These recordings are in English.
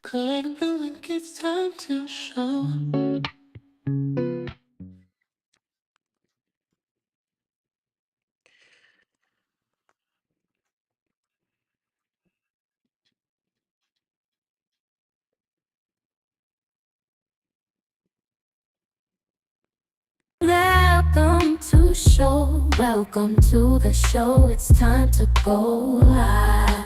Collect the link, it's time to show. Welcome to show, welcome to the show. It's time to go live.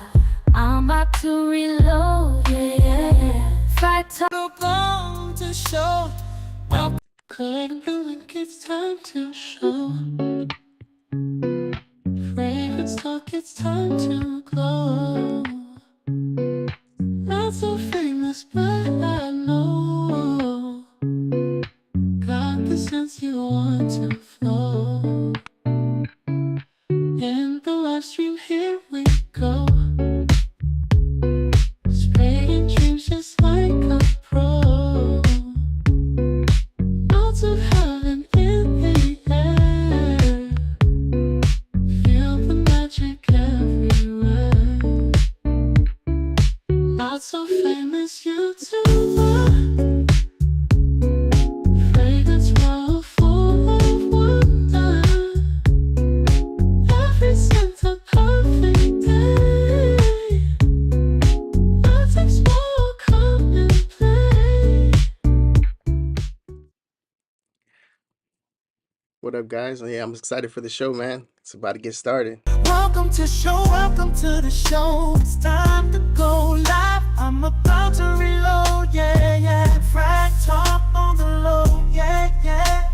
I'm about to reload, yeah. Fight to go to show. Welcome. Collect the link, it's time to show. Fragrance talk, it's time to glow. Not so famous, but I know. Got the sense you want to flow. In the live stream, here we go. Spraying dreams just like a pro. Notes of heaven in the air. Feel the magic everywhere. Not so famous YouTuber. Fragrance world full of wonder. Every scent a perfect day. Let's explore, come and play. What up, guys? Yeah, I'm excited for the show, man. It's about to get started. Welcome to show, welcome to the show. It's time to go live. I'm about to reload, yeah, yeah. Frag talk on the low, yeah, yeah.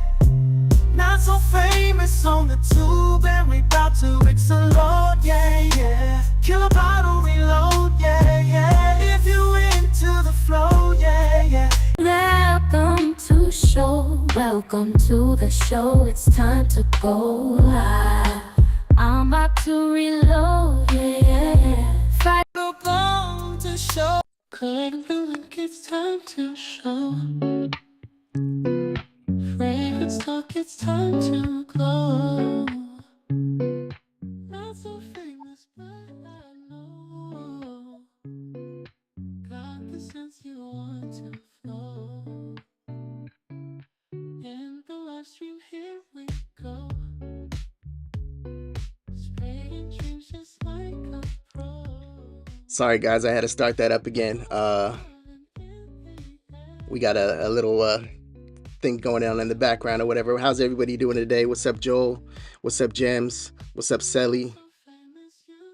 Not so famous on the tube, and we about to explode, yeah, yeah. Kill a bottle, reload, yeah, yeah. If you into the flow, yeah, yeah. Welcome to show, welcome to the show. It's time to go live. I'm about to reload, yeah. Fight the bone to show. Collect the link, it's time to show. Fragrance talk, it's time to glow. Not so famous, but I know. Got the sense you want to flow. In the live stream, here we go. Spraying dreams just like a pro. Sorry, guys, I had to start that up again. We got a little thing going on in the background or whatever. How's everybody doing today? What's up, Joel? What's up, Gems? What's up, Sally?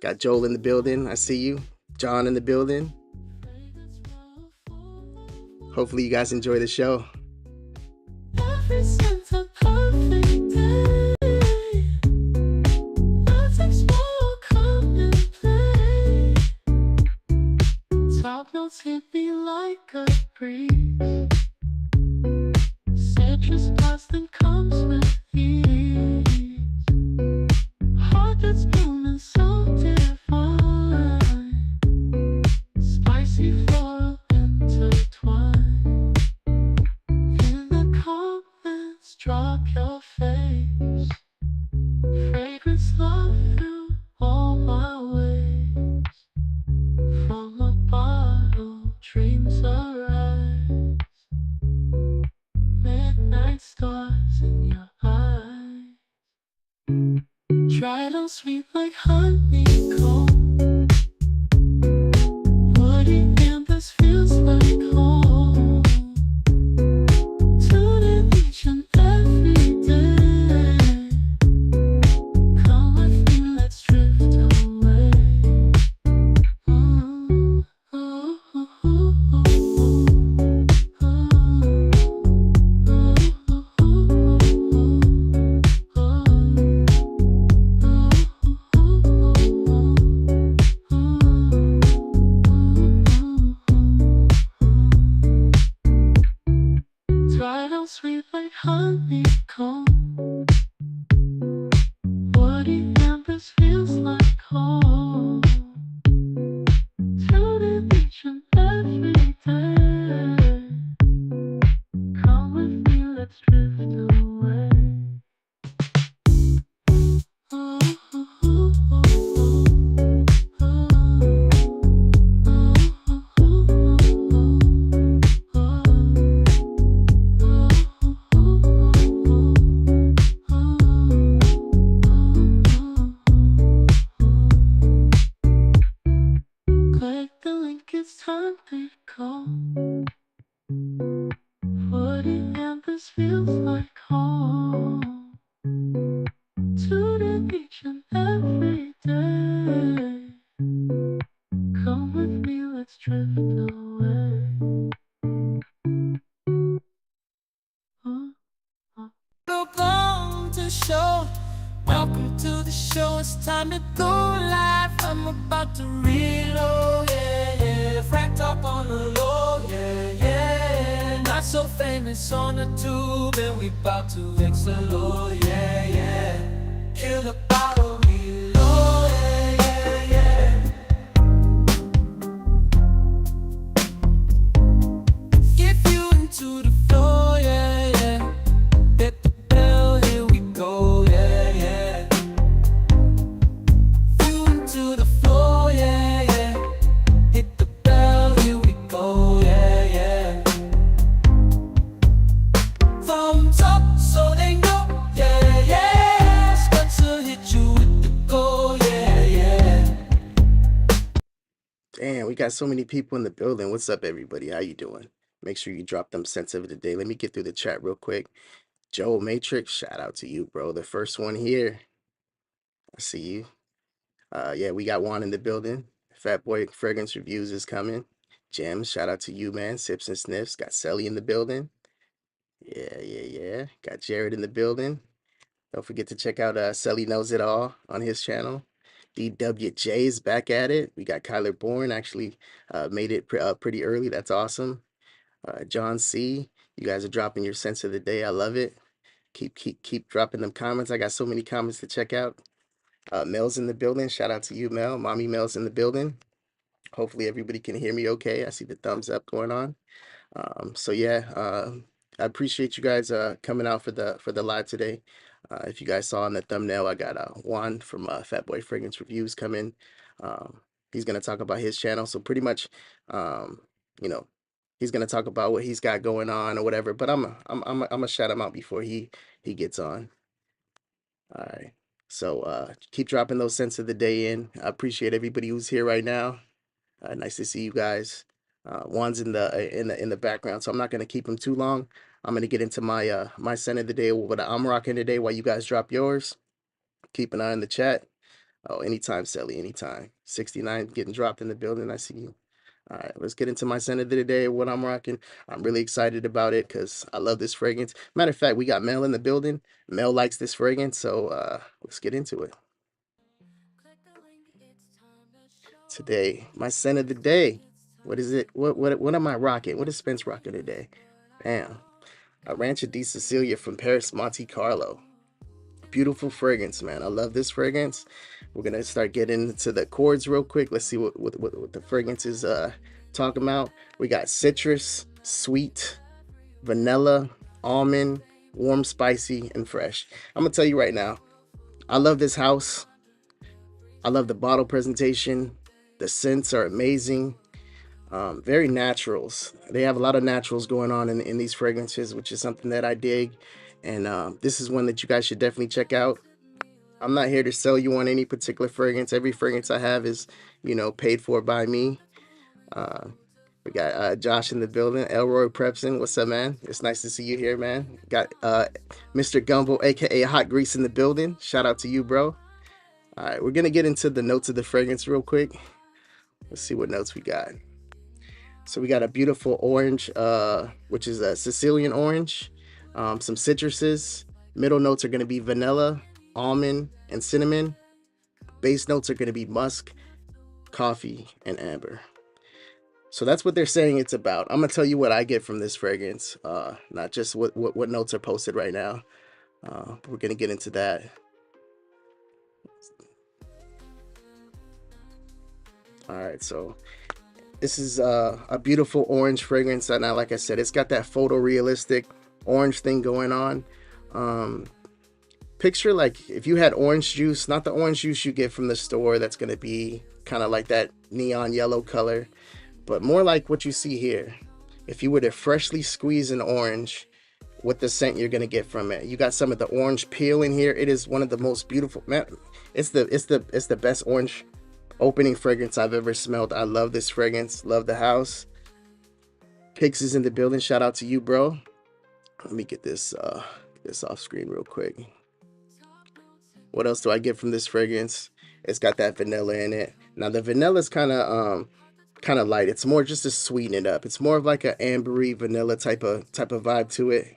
Got Joel in the building. I see you. John in the building. Hopefully you guys enjoy the show. Every scent a perfect day. Let's explore, come and play. Top notes hit me like a breeze. Citrus blast and comes with ease. Heart that's blooming so divine. Spicy floral intertwined. In the comments, drop your face. Fragrance love through all my ways. From a bottle, dreams arise. Midnight stars in your eyes. Dried on sweet like honeycomb. Woody campus feels like home. Tune in each and every day. Come with me, let's drift away. Ooh, ooh, ooh, ooh, Dried on sweet like honeycomb. Woody campus feels like home. Tune in each and every day. Come with me, let's drift away. Ooh, ooh, ooh, ooh, ooh, ooh, ooh, ooh, ooh, ooh. it's time to go. Putting in this feels like home. To the beach and every day. Come with me, let's drift away. Look on to show. Welcome to the show. It's time to go live. I'm about to reload. Yeah, yeah. Fracked up on the low. Yeah, yeah. Not so famous on the tube, and we about to explode. Yeah, yeah. Kill the bottle, reload. Yeah, yeah, yeah. Get you into the floor. Yeah, yeah. Hit the bell, here we go. Yeah, yeah. You into the floor. Yeah, yeah. Hit the bell, here we go. Yeah, yeah. Thumbs up so they know. Yeah, yeah. Spencer hit you with the go. Yeah, yeah. Damn, we got so many people in the building. What's up, everybody? How you doing? Make sure you drop them cents of the day. Let me get through the chat real quick. Joe Matrix, shout out to you, bro. The first one here. I see you. Yeah, we got Juan in the building. Fat Boy Fragrance Reviews is coming. Gems, shout out to you, man. Sips and Sniffs. Got Selly in the building. Yeah. Got Jared in the building. Don't forget to check out Selly Knows It All on his channel. DWJ is back at it. We got Kyler Bourne actually made it pretty early. That's awesome. John C, you guys are dropping your sense of the day. I love it. Keep dropping them comments. I got so many comments to check out. Mel's in the building. Shout out to you, Mel. Mommy Mel's in the building. Hopefully everybody can hear me okay. I see the thumbs up going on. So yeah, I appreciate you guys coming out for the live today. If you guys saw on the thumbnail, I got Juan from Fat Boy Fragrance Reviews coming. He's gonna talk about his channel. So pretty much, you know, he's gonna talk about what he's got going on or whatever. But I'm gonna shout him out before he gets on. All right. So keep dropping those cents of the day in. I appreciate everybody who's here right now. Nice to see you guys. Juan's in the background, so I'm not gonna keep him too long. I'm gonna get into my my scent of the day, what I'm rocking today, while you guys drop yours. Keep an eye on the chat. Oh, anytime, Sally, anytime. 69 getting dropped in the building. I see you. All right, let's get into my scent of the day, what I'm rocking. I'm really excited about it because I love this fragrance. Matter of fact, we got Mel in the building. Mel likes this fragrance, so let's get into it. Today, my scent of the day. What is it? What am I rocking? What is Spence rocking today? Bam. A Rancho di Sicilia from Paris, Monte Carlo. Beautiful fragrance, man. I love this fragrance. We're gonna start getting into the chords real quick. Let's see what the fragrance is talking about. We got citrus, sweet, vanilla, almond, warm, spicy, and fresh. I'm gonna tell you right now, I love this house. I love the bottle presentation. The scents are amazing. Very naturals. They have a lot of naturals going on in these fragrances, which is something that I dig. And this is one that you guys should definitely check out. I'm not here to sell you on any particular fragrance. Every fragrance I have is, you know, paid for by me. We got Josh in the building. Elroy Prepson, what's up, man? It's nice to see you here, man. Got Mr. Gumbo, aka Hot Grease, in the building. Shout out to you, bro. All right, we're gonna get into the notes of the fragrance real quick. Let's see what notes we got. So we got a beautiful orange, which is a Sicilian orange. Some citruses. Middle notes are going to be vanilla, almond, and cinnamon. Base notes are going to be musk, coffee, and amber. So that's what they're saying it's about. I'm going to tell you what I get from this fragrance, not just what notes are posted right now. We're going to get into that. All right, so this is a beautiful orange fragrance. And like I said, it's got that photorealistic orange thing going on. Picture like if you had orange juice, not the orange juice you get from the store that's going to be kind of like that neon yellow color, but more like what you see here. If you were to freshly squeeze an orange, what the scent you're going to get from it. You got some of the orange peel in here. It is one of the most beautiful, man. It's the best orange opening fragrance I've ever smelled. I love this fragrance. Love the house. Pix is in the building. Shout out to you, bro. Let me get this off screen real quick. What else do I get from this fragrance? It's got that vanilla in it. Now the vanilla is kind of light. It's more just to sweeten it up. It's more of like an ambery vanilla type of vibe to it.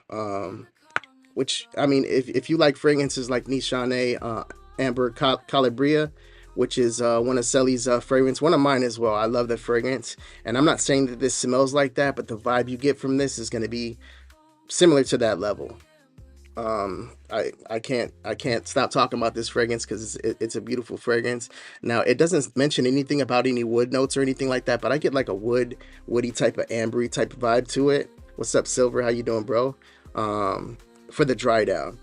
Which, I mean, if you like fragrances like Nishane Amber Calabria, which is one of Selly's fragrance, one of mine as well. I love the fragrance, and I'm not saying that this smells like that, but the vibe you get from this is going to be similar to that level. I can't stop talking about this fragrance because it's a beautiful fragrance. Now it doesn't mention anything about any wood notes or anything like that, but I get like a woody type of ambery type of vibe to it. What's up, Silver? How you doing, bro? For the dry down,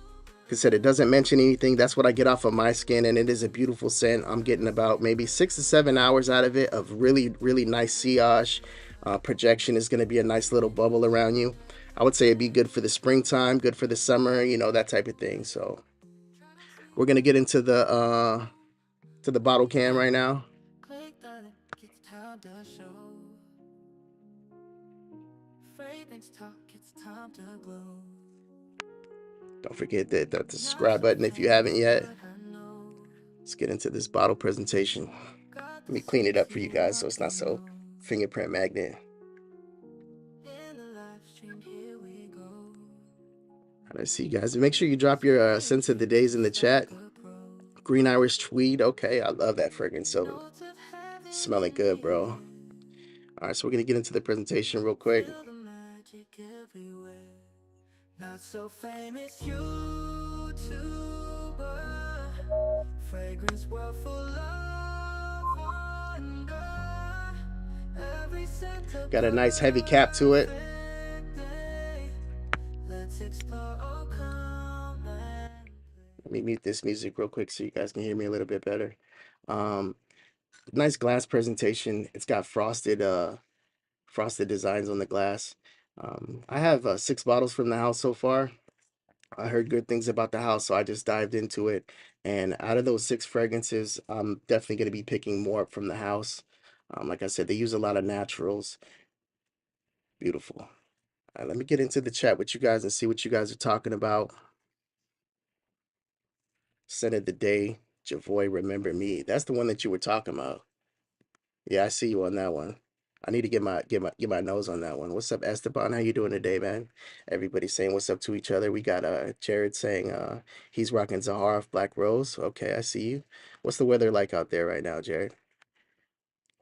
like I said, it doesn't mention anything. That's what I get off of my skin, and it is a beautiful scent. I'm getting about maybe 6 to 7 hours out of it of really nice sillage. Projection is going to be a nice little bubble around you. I would say it'd be good for the springtime, good for the summer, you know, that type of thing. So we're gonna get into the bottle can right now. Don't forget that the subscribe button if you haven't yet. Let's get into this bottle presentation. Let me clean it up for you guys so it's not so fingerprint magnet. I see you guys. Make sure you drop your scents of the days in the chat. Green Irish Tweed. Okay, I love that fragrance. So smelling good, bro. All right, so we're gonna get into the presentation real quick. Not so famous YouTuber, fragrance world full of wonder. Every scent got a nice heavy cap to it. Let me mute this music real quick so you guys can hear me a little bit better. Nice glass presentation. It's got frosted designs on the glass. I have 6 bottles from the house so far. I heard good things about the house, so I just dived into it. And out of those 6 fragrances, I'm definitely going to be picking more up from the house. Like I said, they use a lot of naturals. Beautiful. All right, let me get into the chat with you guys and see what you guys are talking about. Scent of the day, Javoy, Remember Me. That's the one that you were talking about. Yeah, I see you on that one. I need to get my nose on that one. What's up, Esteban? How you doing today, man? Everybody's saying what's up to each other. We got Jared saying he's rocking Zahara Black Rose. Okay, I see you. What's the weather like out there right now, Jared?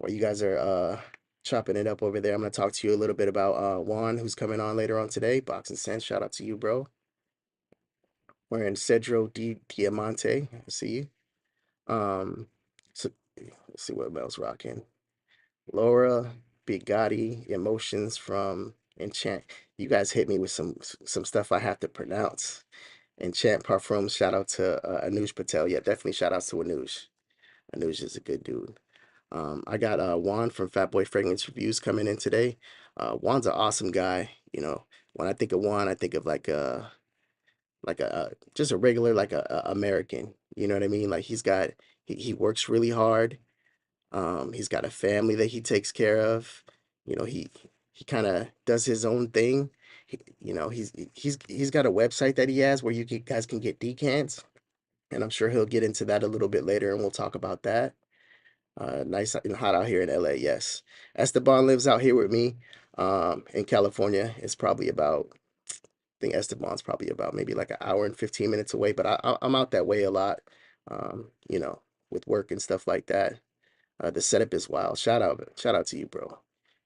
Well, you guys are chopping it up over there. I'm gonna talk to you a little bit about Juan, who's coming on later on today. Box and Sense, shout out to you, bro. We're in Cedro Diamante. I see you. So let's see what else rocking. Laura Bigatti, Emotions from Enchant. You guys hit me with some stuff I have to pronounce. Enchant Parfum. Shout out to Anuj Patel. Yeah, definitely shout out to Anuj. Anuj is a good dude. I got Juan from Fat Boy Fragrance Reviews coming in today. Juan's an awesome guy. You know, when I think of Juan, I think of like a just a regular like a American. You know what I mean? Like he works really hard. He's got a family that he takes care of. You know, he kind of does his own thing. You know, he's got a website that he has where guys can get decants, and I'm sure he'll get into that a little bit later, and we'll talk about that. Nice and hot out here in LA. Yes, Esteban lives out here with me. In California, it's probably about. I think Esteban's probably about maybe like an hour and 15 minutes away, but I'm out that way a lot. You know, with work and stuff like that. The setup is wild. Shout out to you, bro.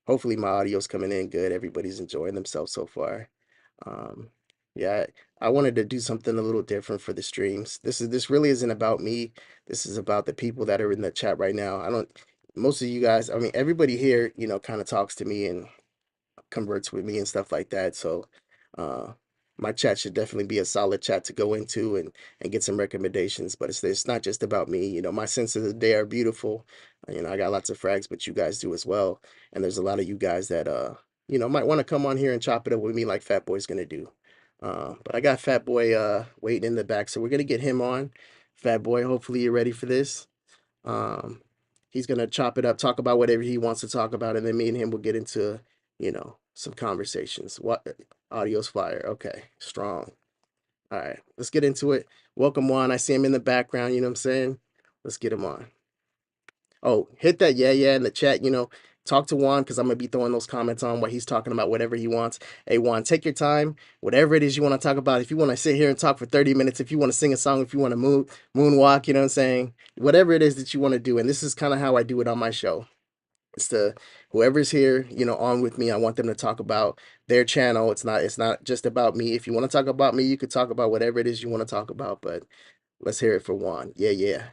Hopefully my audio's coming in good. Everybody's enjoying themselves so far. Yeah, I wanted to do something a little different for the streams. This really isn't about me. This is about the people that are in the chat right now. Most of you guys, I mean, everybody here, you know, kind of talks to me and converts with me and stuff like that. So, my chat should definitely be a solid chat to go into and get some recommendations. But it's not just about me. You know, my scents of the day are beautiful. You know, I got lots of frags, but you guys do as well. And there's a lot of you guys that you know, might want to come on here and chop it up with me like Fat Boy's gonna do. But I got Fat Boy waiting in the back, so we're gonna get him on. Fat Boy, hopefully you're ready for this. He's gonna chop it up, talk about whatever he wants to talk about, and then me and him will get into, some conversations. What audio's fire. Okay, strong. All right, let's get into it. Welcome Juan. I see him in the background, you know what I'm saying? Let's get him on. Oh, hit that yeah in the chat, talk to Juan because I'm gonna be throwing those comments on what he's talking about, whatever he wants. Hey Juan, take your time, whatever it is you want to talk about. If you want to sit here and talk for 30 minutes, if you want to sing a song, if you want to moonwalk, you know what I'm saying? Whatever it is that you want to do. And this is kind of how I do it on my show. It's the whoever's here, on with me. I want them to talk about their channel. It's not just about me. If you want to talk about me, you could talk about whatever it is you want to talk about, but let's hear it for Juan. Yeah.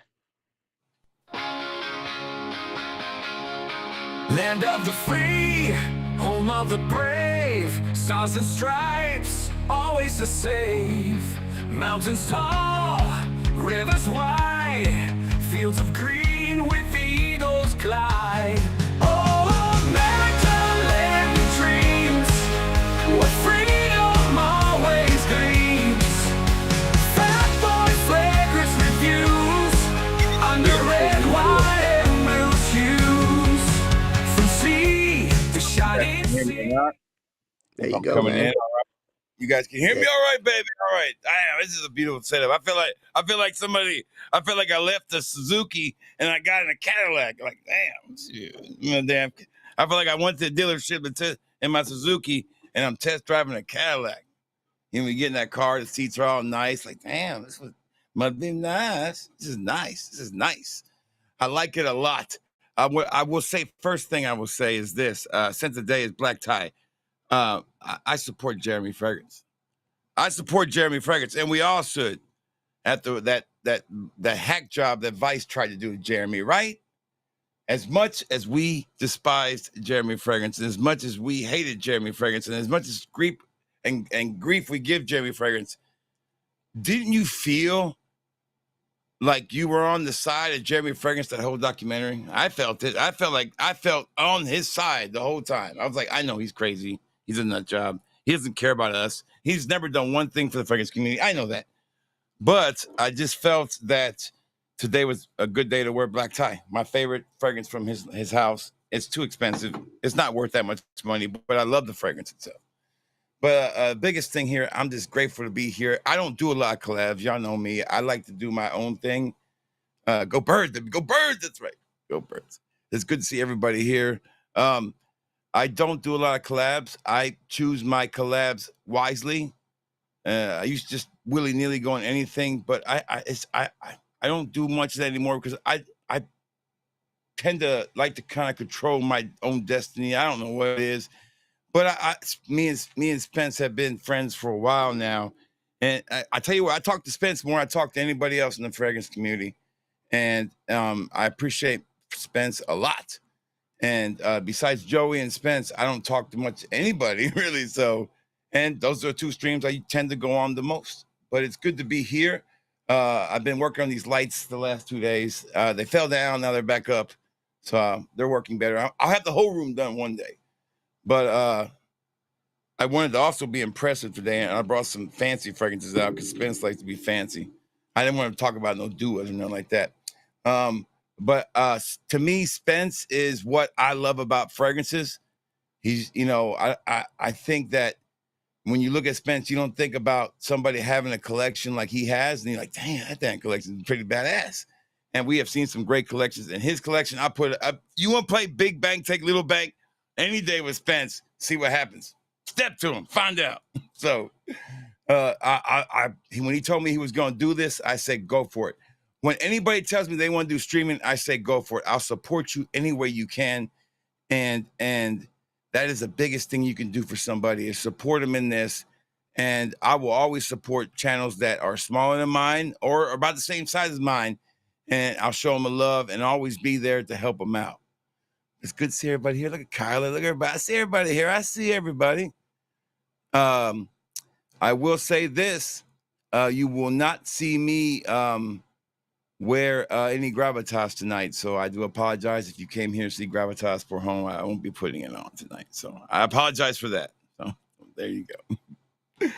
Land of the free, home of the brave, stars and stripes, always the same. Mountains tall, rivers wide, fields of green with the eagles glide. Oh, America, land of dreams, where freedom always gleams. Fat boy flagrant reviews, under red, white, and blue hues. From sea to shining sea. There you I'm go, coming man. in. All right. You guys can hear me all right, baby. All right. Damn, this is a beautiful setup. I feel like I left the Suzuki and I got in a Cadillac. Like, damn. Damn. I feel like I went to the dealership in my Suzuki and I'm test driving a Cadillac. We get in that car, the seats are all nice. Like, damn, this must be nice. This is nice. I like it a lot. I will say, first thing I will say is this. Since the day is Black Tie, I support Jeremy Fragrance. And we all should. After that hack job that Vice tried to do to Jeremy, right? As much as we despised Jeremy Fragrance, and as much as we hated Jeremy Fragrance, and as much as grief we give Jeremy Fragrance, didn't you feel like you were on the side of Jeremy Fragrance that whole documentary? I felt it. I felt on his side the whole time. I was like, I know he's crazy. He's a nut job. He doesn't care about us. He's never done one thing for the fragrance community. I know that. But I just felt that today was a good day to wear black tie. My favorite fragrance from his house. It's too expensive. It's not worth that much money, but I love the fragrance itself. But biggest thing here, I'm just grateful to be here. I don't do a lot of collabs. Y'all know me. I like to do my own thing. Go Birds. Go Birds. That's right. Go Birds. It's good to see everybody here. I don't do a lot of collabs. I choose my collabs wisely. I used to just willy-nilly go on anything, but I don't do much of that anymore because I tend to like to kind of control my own destiny. I don't know what it is, but me and Spence have been friends for a while now, and I tell you what, I talk to Spence more than I talk to anybody else in the fragrance community, and I appreciate Spence a lot. And besides Joey and Spence, I don't talk to much anybody really. So, and those are two streams I tend to go on the most. But it's good to be here. I've been working on these lights the last 2 days. They fell down, now they're back up. So they're working better. I'll have the whole room done one day. But I wanted to also be impressive today, and I brought some fancy fragrances out because Spence likes to be fancy. I didn't want to talk about no duos or nothing like that. But to me, Spence is what I love about fragrances. He's, I think that when you look at Spence, you don't think about somebody having a collection like he has, and you're like, damn, that damn collection is pretty badass. And we have seen some great collections in his collection. You want to play big bank, take little bank any day with Spence, see what happens. Step to him, find out. So when he told me he was going to do this, I said, go for it. When anybody tells me they want to do streaming, I say, go for it. I'll support you any way you can. And that is the biggest thing you can do for somebody is support them in this. And I will always support channels that are smaller than mine or about the same size as mine. And I'll show them a love and always be there to help them out. It's good to see everybody here. Look at Kyla. Look at everybody. I see everybody here. I see everybody. I will say this. You will not see me wear any Gravitas tonight. So I do apologize if you came here to see Gravitas for home. I won't be putting it on tonight. So I apologize for that. So there you go.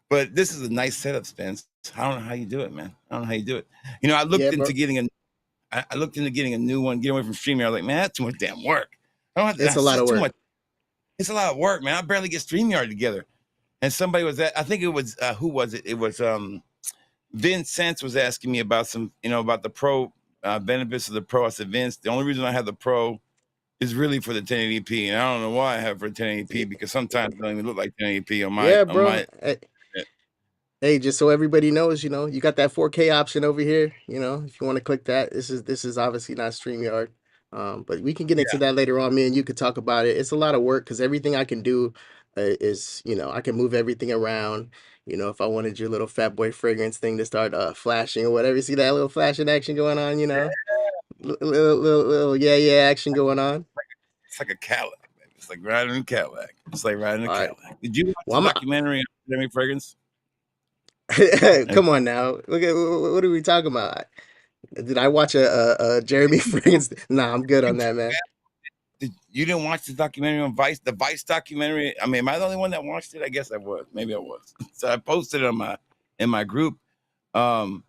But this is a nice setup, Spence. I don't know how you do it, man. I don't know how you do it. I looked into getting I looked into getting a new one, getting away from StreamYard. I was like, man, that's too much damn work. I don't have to, It's a lot of too work. much. It's a lot of work, man. I barely get StreamYard together. And somebody was I think it was who was it? It was Vince Sense was asking me about some, about the pro benefits of the pro. I said, Vince, the only reason I have the pro is really for the 1080p, and I don't know why I have it for 1080p, because sometimes it don't even look like 1080p on my. Yeah, on bro. my Hey, just so everybody knows, you got that 4K option over here. If you want to click that, this is obviously not StreamYard. But we can get into that later on. Me and you could talk about it. It's a lot of work because everything I can do is, I can move everything around. If I wanted your little Fat Boy Fragrance thing to start flashing or whatever, you see that little flashing action going on, little yeah action going on. It's like a Cadillac, baby. It's like riding a Cadillac. It's like riding a All right. Cadillac. Did you watch Well, the documentary on Jeremy Fragrance? Come on now. Look at what are we talking about? Did I watch a Jeremy Fragrance? Nah, I'm good on that, man. You didn't watch the documentary on Vice, the Vice documentary? I mean, am I the only one that watched it? I guess I was. Maybe I was. So I posted it in my group. You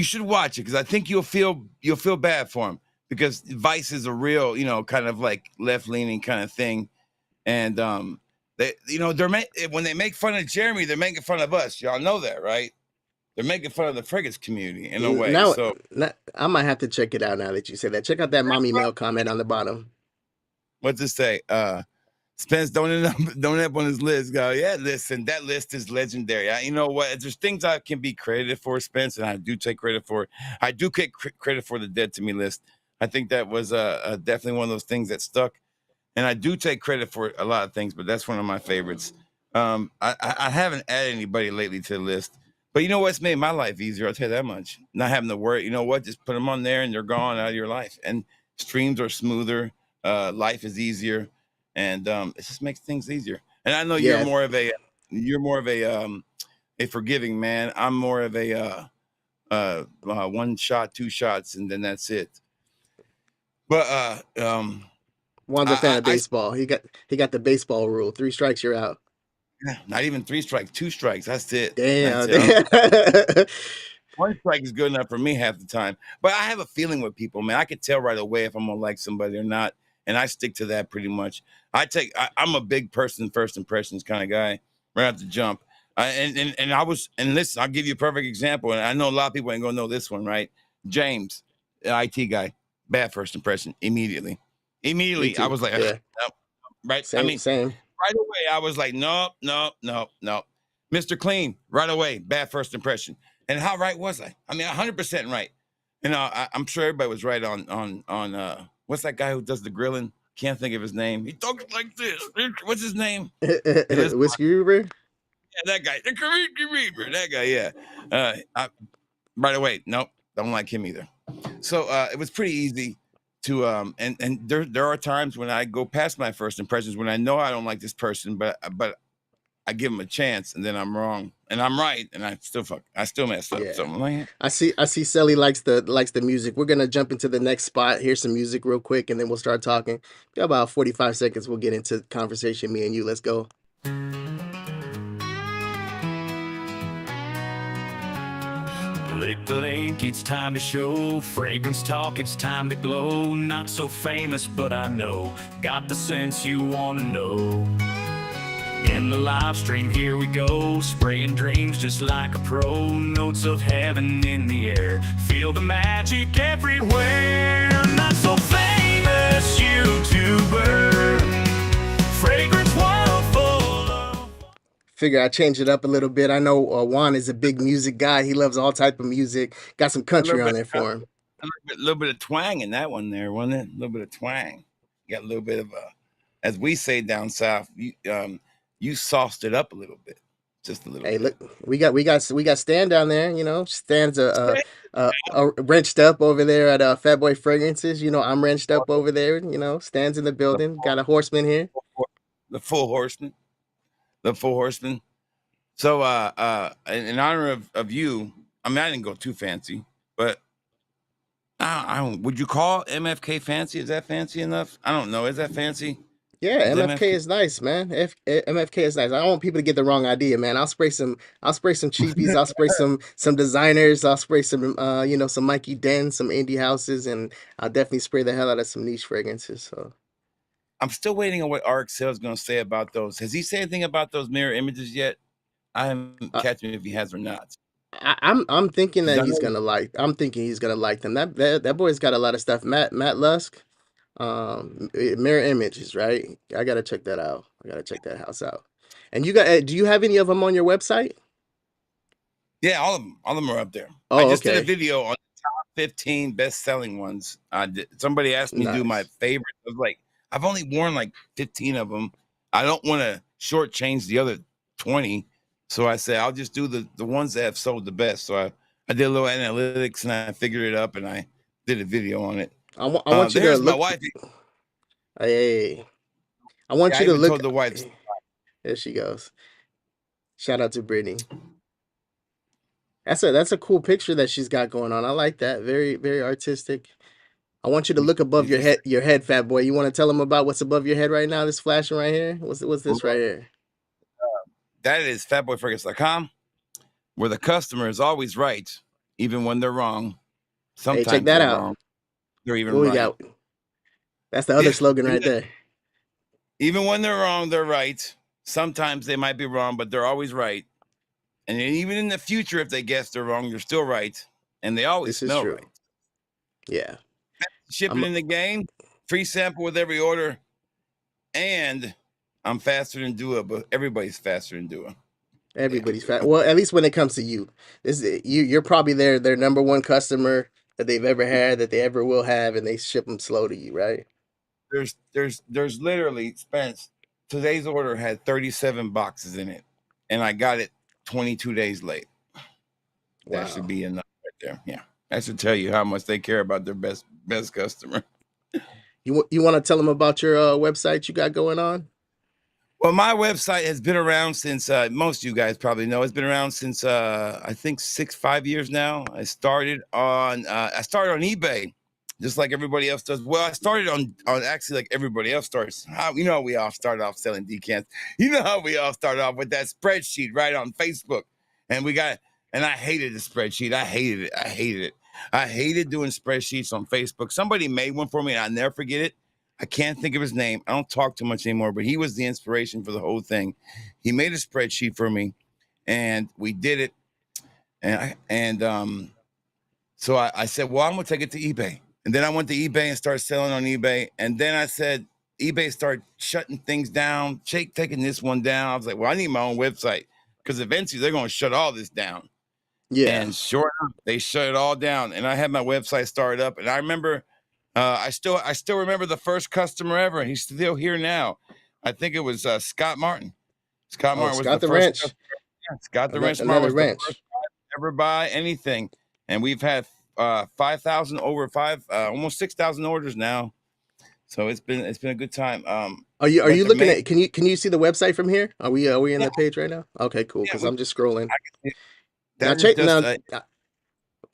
should watch it because I think you'll feel bad for him, because Vice is a real, kind of like left-leaning kind of thing. And they, when they make fun of Jeremy, they're making fun of us. Y'all know that, right? They're making fun of the Fragrance community in a way. Now, So I might have to check it out now that you said that. Check out that mommy mail comment on the bottom. what's it say? Spence don't end up on his list. Go, yeah, listen, that list is legendary. You know what? There's things I can be credited for, Spence, and I do take credit for it. I do take credit for the Dead to Me list. I think that was definitely one of those things that stuck. And I do take credit for a lot of things, but that's one of my favorites. I haven't added anybody lately to the list. But you know what's made my life easier? I'll tell you that much. Not having to worry. You know what? Just put them on there and they're gone out of your life. And streams are smoother. Life is easier. And it just makes things easier. And I know Yeah. you're more of a forgiving man. I'm more of a one shot, two shots, and then that's it. But Juan's a fan of baseball. He got the baseball rule. 3 strikes, you're out. not even 3 strikes, 2 strikes. That's it. Damn. That's it. 1 strike is good enough for me half the time. But I have a feeling with people, man. I can tell right away if I'm gonna like somebody or not, and I stick to that pretty much. I'm a big person first impressions kind of guy, right off the jump. And listen, I'll give you a perfect example, and I know a lot of people ain't gonna know this one, right? James, the IT guy, bad first impression immediately. Me I too. was like, Yeah. right? Same. Right away, I was like, no. Mr. Clean, right away, bad first impression. And how right was I? I mean, 100% right. I'm sure everybody was right on what's that guy who does the grilling? Can't think of his name. He talks like this. What's his name? Whiskey Uber? Yeah, that guy. That guy, yeah. Right away, nope, don't like him either. So it was pretty easy to and there are times when I go past my first impressions when I know I don't like this person, but I give him a chance and then I'm wrong and I'm right and I still mess up. Yeah. So I'm like, I see Selly likes the music. We're gonna jump into the next spot. Here's some music real quick and then we'll start talking. Got about 45 seconds. We'll get into conversation, me and you. Let's go. Lick the link, it's time to show. Fragrance talk, it's time to glow. Not so famous, but I know. Got the sense you wanna know. In the live stream, here we go. Spraying dreams just like a pro. Notes of heaven in the air. Feel the magic everywhere. Not so famous YouTuber. Fragrance world full of. Figure I change it up a little bit. I know Juan is a big music guy. He loves all type of music. Got some country on there for him. a little bit of twang in that one there, wasn't it? A little bit of twang. You got a little bit of as we say down south, you sauced it up a little bit, just a little. Hey, bit. look, we got Stan down there. Stan's wrenched up over there at Fat Boy Fragrances. I'm wrenched up over there. Stan's in the building. Got a horseman here. The full horseman. So in honor of you, I mean I didn't go too fancy, but I don't would you call MFK fancy? Is that fancy enough? I don't know. Is that fancy? Yeah, Is MFK MFK? is nice, man. MFK is nice. I don't want people to get the wrong idea, man. I'll spray some cheapies, I'll spray some designers, I'll spray some some Mikey Den, some indie houses, and I'll definitely spray the hell out of some niche fragrances. So I'm still waiting on what RXL is going to say about those. Has he said anything about those mirror images yet? I haven't uh, catching if he has or not. I'm thinking 'Cause that I know I'm thinking he's gonna like them. That boy's got a lot of stuff. Matt Lusk, mirror images, right? I gotta check that out. I gotta check that house out. And do you have any of them on your website? yeah, all of them are up there. I Oh, just did a okay. video on the top 15 best-selling ones. Somebody asked me to do my Nice. favorite. I was like, I've only worn like 15 of them. I don't want to shortchange the other 20. So I said, I'll just do the ones that have sold the best. So I did a little analytics and I figured it up and I did a video on it. I want you to There's my look. wife. Hey, I want I you to even look. told the wife, There she goes. Shout out to Brittany. That's a cool picture that she's got going on. I like that. Very very artistic. I want you to look above it's just your head, fat boy. You want to tell them about what's above your head right now? This flashing right here. What's this right here? that is fatboyfragrance.com, where the customer is always right, even when they're wrong. Hey, check Sometimes that they're out. wrong. They're even What we right. got? That's the other Yeah. slogan right there. Even when they're wrong, they're right. Sometimes they might be wrong, but they're always right. And even in the future, if they guess they're wrong, they're still right. And they always This is smell true. right. Yeah. Shipping I'm in the game, free sample with every order. And I'm faster than Dua, but everybody's faster than Dua. Everybody's fat. Well, at least when it comes to you, you're probably their number one customer that they've ever had, that they ever will have, and they ship them slow to you, right? There's literally Spence. Today's order had 37 boxes in it, and I got it 22 days late. That should Wow. be enough right there. Yeah, that should tell you how much they care about their best customer. You want to tell them about your website you got going on? Well, my website has been around since most of you guys probably know. It's been around since I think 5 years now. I started on eBay, just like everybody else does. Well, I started on actually like everybody else starts. How we all started off selling decants. You know how we all started off with that spreadsheet right on Facebook, and I hated the spreadsheet. I hated it. I hated it. I hated doing spreadsheets on Facebook. Somebody made one for me, and I'll never forget it. I can't think of his name. I don't talk too much anymore, but he was the inspiration for the whole thing. He made a spreadsheet for me, and we did it. So I said, well, I'm gonna take it to eBay. And then I went to eBay and started selling on eBay. And then I said, eBay started shutting things down, taking this one down. I was like, well, I need my own website because eventually they're gonna shut all this down. Yeah. And sure enough, they shut it all down. And I had my website started up, and I remember. I still remember the first customer ever, and he's still here now. I think it was Scott Martin. Scott Oh, Martin was the Scott the first Wrench. customer. Yeah, Scott the Wrench Martin Another was the wrench. first guy to ever buy anything, and we've had 5,000 almost 6,000 orders now. So it's been a good time. Are you But the looking main at can you see the website from here? Are we in yeah, the page right now? Okay, cool. yeah, Because I'm just scrolling. Now that is check just now.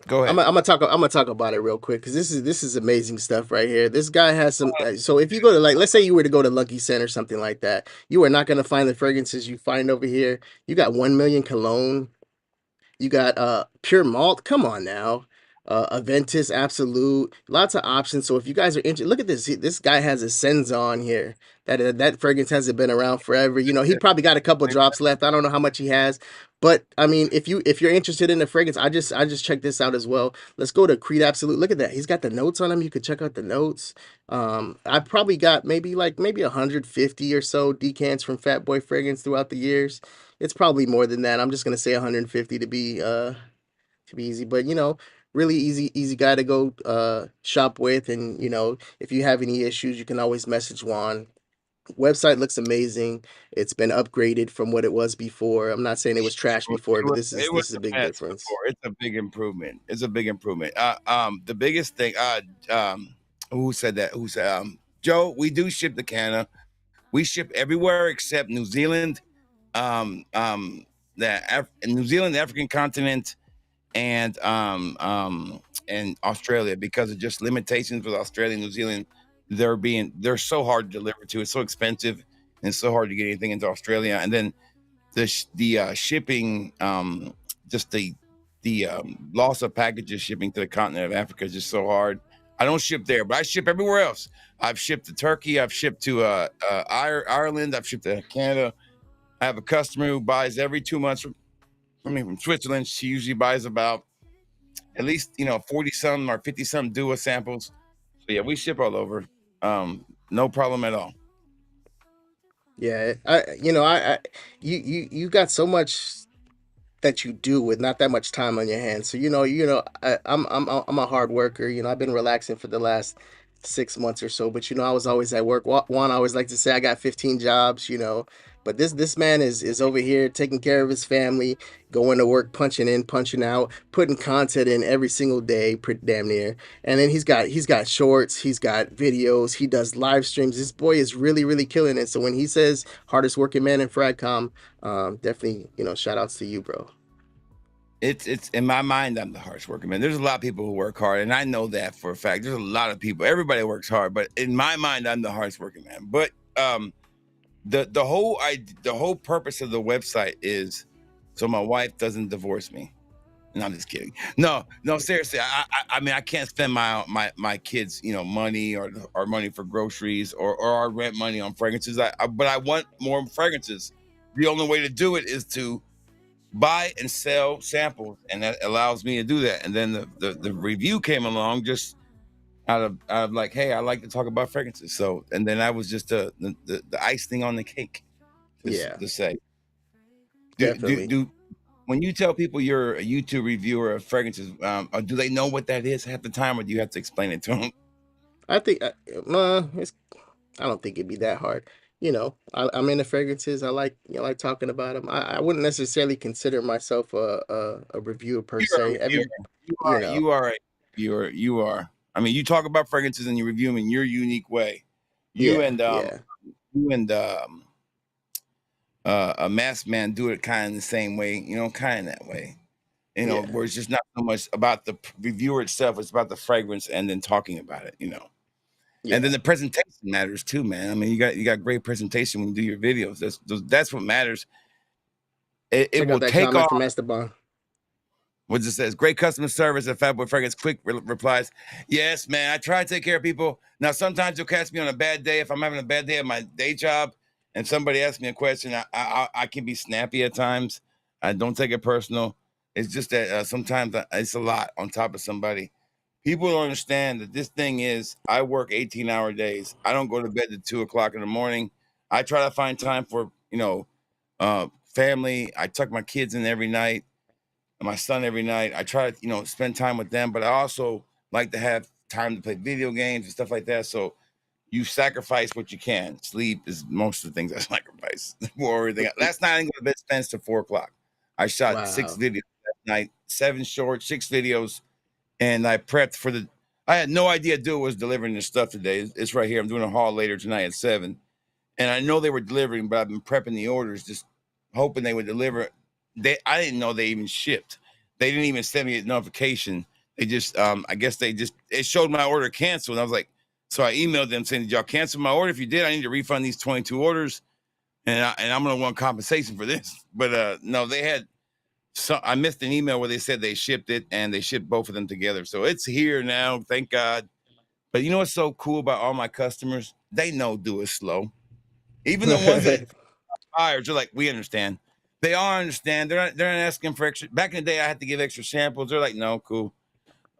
go ahead. I'm gonna talk about it real quick because this is amazing stuff right here. This guy has some. So if you go to like, let's say you were to go to Lucky Scent or something like that, you are not gonna find the fragrances you find over here. You got 1 million cologne. You got pure malt. Come on now. Aventus Absolute. Lots of options. So if you guys are interested, look at this. This guy has a Senza on here. That fragrance hasn't been around forever. You know, he probably got a couple drops left. I don't know how much he has, but I mean, if you're interested in the fragrance, I just checked this out as well. Let's go to Creed Absolute. Look at that. He's got the notes on him. You could check out the notes. I probably got maybe 150 or so decants from Fat Boy Fragrance throughout the years. It's probably more than that. I'm just gonna say 150 to be easy, but really easy guy to go shop with, and if you have any issues, you can always message Juan. Website looks amazing. It's been upgraded from what it was before. I'm not saying it was trash before, but It was this is a a big mess difference. before. It's a big improvement. It's a big improvement. The biggest thing. Who said that? Who said? Joe. We do ship to Canada. We ship everywhere except New Zealand, New Zealand, the African continent, and Australia because of just limitations with Australia and New Zealand. they're so hard to deliver to. It's so expensive and it's so hard to get anything into Australia. And then the shipping, just the loss of packages shipping to the continent of Africa is just so hard. I don't ship there, but I ship everywhere else. I've shipped to Turkey. I've shipped to Ireland. I've shipped to Canada. I have a customer who buys every 2 months from Switzerland. She usually buys about at least 40 some or 50 some Dua samples. So yeah, we ship all over. No problem at all. Yeah, you got so much that you do with not that much time on your hands. So I'm a hard worker. I've been relaxing for the last 6 months or so. But I was always at work. One, I always like to say I got 15 jobs. But this man is over here taking care of his family, going to work, punching in, punching out, putting content in every single day, pretty damn near. And then he's got shorts, he's got videos, he does live streams. This boy is really really killing it. So when he says hardest working man in Fragcom, definitely shout outs to you, bro. It's in my mind, I'm the hardest working man. There's a lot of people who work hard, and I know that for a fact. There's a lot of people. Everybody works hard, but in my mind, I'm the hardest working man. But the whole purpose of the website is so my wife doesn't divorce me. No, I'm just kidding. No, seriously. I mean, I can't spend my kids, money or money for groceries or our rent money on fragrances. But I want more fragrances. The only way to do it is to buy and sell samples, and that allows me to do that. And then the review came along just out of like, hey, I like to talk about fragrances. So, and then I was just the icing on the cake. To say, Definitely. when you tell people you're a YouTube reviewer of fragrances, do they know what that is half the time, or do you have to explain it to them? I think I don't think it'd be that hard. I'm into fragrances. I like talking about them. I wouldn't necessarily consider myself a reviewer per You're a se. reviewer. You know, You are a reviewer. You are. I mean, you talk about fragrances and you review them in your unique way. You yeah, and yeah, a masked man do it kind of the same way, kind of that way. yeah, Where it's just not so much about the reviewer itself, it's about the fragrance and then talking about it. And then yeah. the presentation matters too, man. I mean, you got great presentation when you do your videos. That's what matters. It Check out will that take comment off. from Esteban. What it says, great customer service at Fatboy Fragrance. Quick replies, yes, man. I try to take care of people. Now, sometimes you'll catch me on a bad day. If I'm having a bad day at my day job and somebody asks me a question, I can be snappy at times. I don't take it personal. It's just that sometimes it's a lot on top of somebody. People don't understand that this thing is, I work 18-hour days. I don't go to bed at 2 o'clock in the morning. I try to find time for, family. I tuck my kids in every night, my son every night. I try to, spend time with them, but I also like to have time to play video games and stuff like that. So you sacrifice what you can. Sleep is most of the things I sacrifice for everything. Last night I didn't go to bed spends till 4 o'clock. I shot 6 Wow. videos that night, 7 shorts, 6 videos, and I prepped for I had no idea Dua was delivering this stuff today. It's right here. I'm doing a haul later tonight at 7. And I know they were delivering, but I've been prepping the orders, just hoping they would deliver. I didn't know they even shipped. They didn't even send me a notification. They just, I guess it showed my order canceled. And I was like, so I emailed them saying, did y'all cancel my order? If you did, I need to refund these 22 orders. And I'm going to want compensation for this. But no, they had, I missed an email where they said they shipped it, and they shipped both of them together. So it's here now, thank God. But you know what's so cool about all my customers? They know Dua is slow. Even the ones that buyers are like, we understand. They all understand. They're not asking for extra. Back in the day, I had to give extra samples. They're like, no, cool.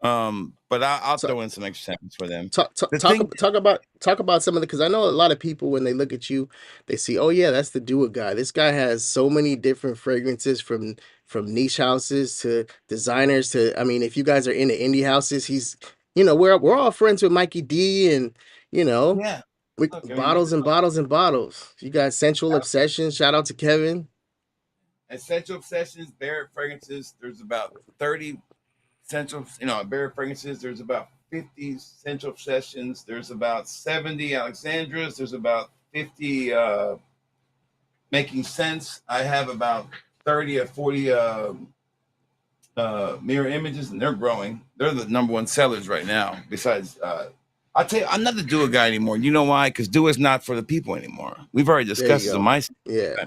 But I'll So throw in some extra samples for them. talk The talk thing, talk about some of the, because I know a lot of people when they look at you, they see, oh yeah, that's the Dua guy. This guy has so many different fragrances from niche houses to designers to, I mean, if you guys are into indie houses, we're all friends with Mikey D, and you know yeah. we Look, I mean, we bottles and bottles and bottles. You got Sensual Obsession. Shout out to Kevin. Essential Obsessions, Barrett Fragrances. There's about 30 Essential, Barrett Fragrances. There's about 50 Essential Obsessions. There's about 70 Alexandras. There's about 50 Making Sense. I have about 30 or 40 Mirror Images, and they're growing. They're the number one sellers right now, besides I'll tell you, I'm not the Dua guy anymore. You know why? Because Dua is not for the people anymore. We've already There you discussed this in go. my. Yeah.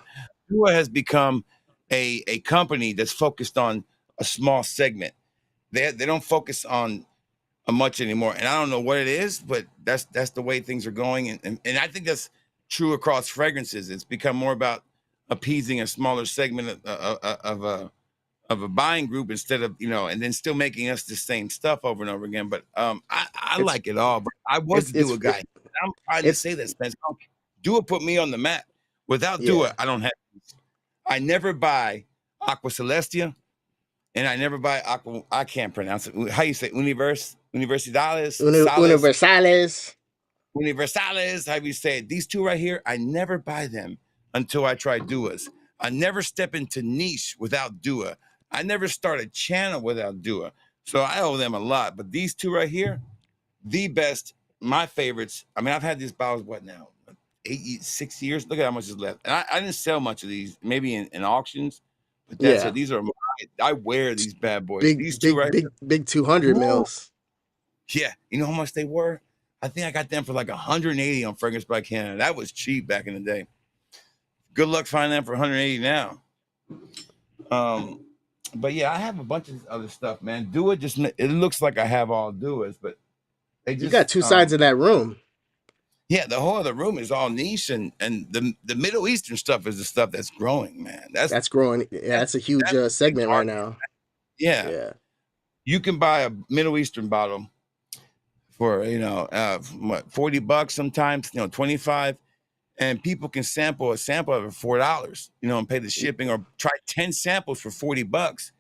Dua has become a company that's focused on a small segment. They don't focus on much anymore, and I don't know what it is, but that's the way things are going, and I think that's true across fragrances. It's become more about appeasing a smaller segment of a buying group instead of, and then still making us the same stuff over and over again. But I It's like it all. But I was it's the Dua it's it, guy. I'm proud to it's say that, Spence. Dua put me on the map. Without Dua, yeah. I don't have. I never buy Aqua Celestia, and I never buy Aqua. I can't pronounce it. How you say Universidades, Sales, Universales. Universales, how you say it. These two right here, I never buy them until I try Duas. I never step into niche without Dua. I never start a channel without Dua. So I owe them a lot. But these two right here, the best, my favorites. I mean, I've had these bottles, what now? 6 years. Look at how much is left. And I didn't sell much of these, maybe in auctions. But that's it. Yeah. These are I wear these bad boys. Big These two big right big big 200 here. mils. Yeah. You know how much they were? I think I got them for like 180 on Fragrance by Canada. That was cheap back in the day. Good luck finding them for 180 now. But yeah, I have a bunch of other stuff, man. Dua just it looks like I have all Duas, but they You just got two sides of that room. yeah, the whole other room is all niche, and the Middle Eastern stuff is the stuff that's growing, man. That's growing. Yeah, that's a huge That's segment right now. yeah. Yeah. You can buy a Middle Eastern bottle for what, $40 sometimes, 25, and people can sample a sample of it for $4, and pay the shipping, or try 10 samples for $40,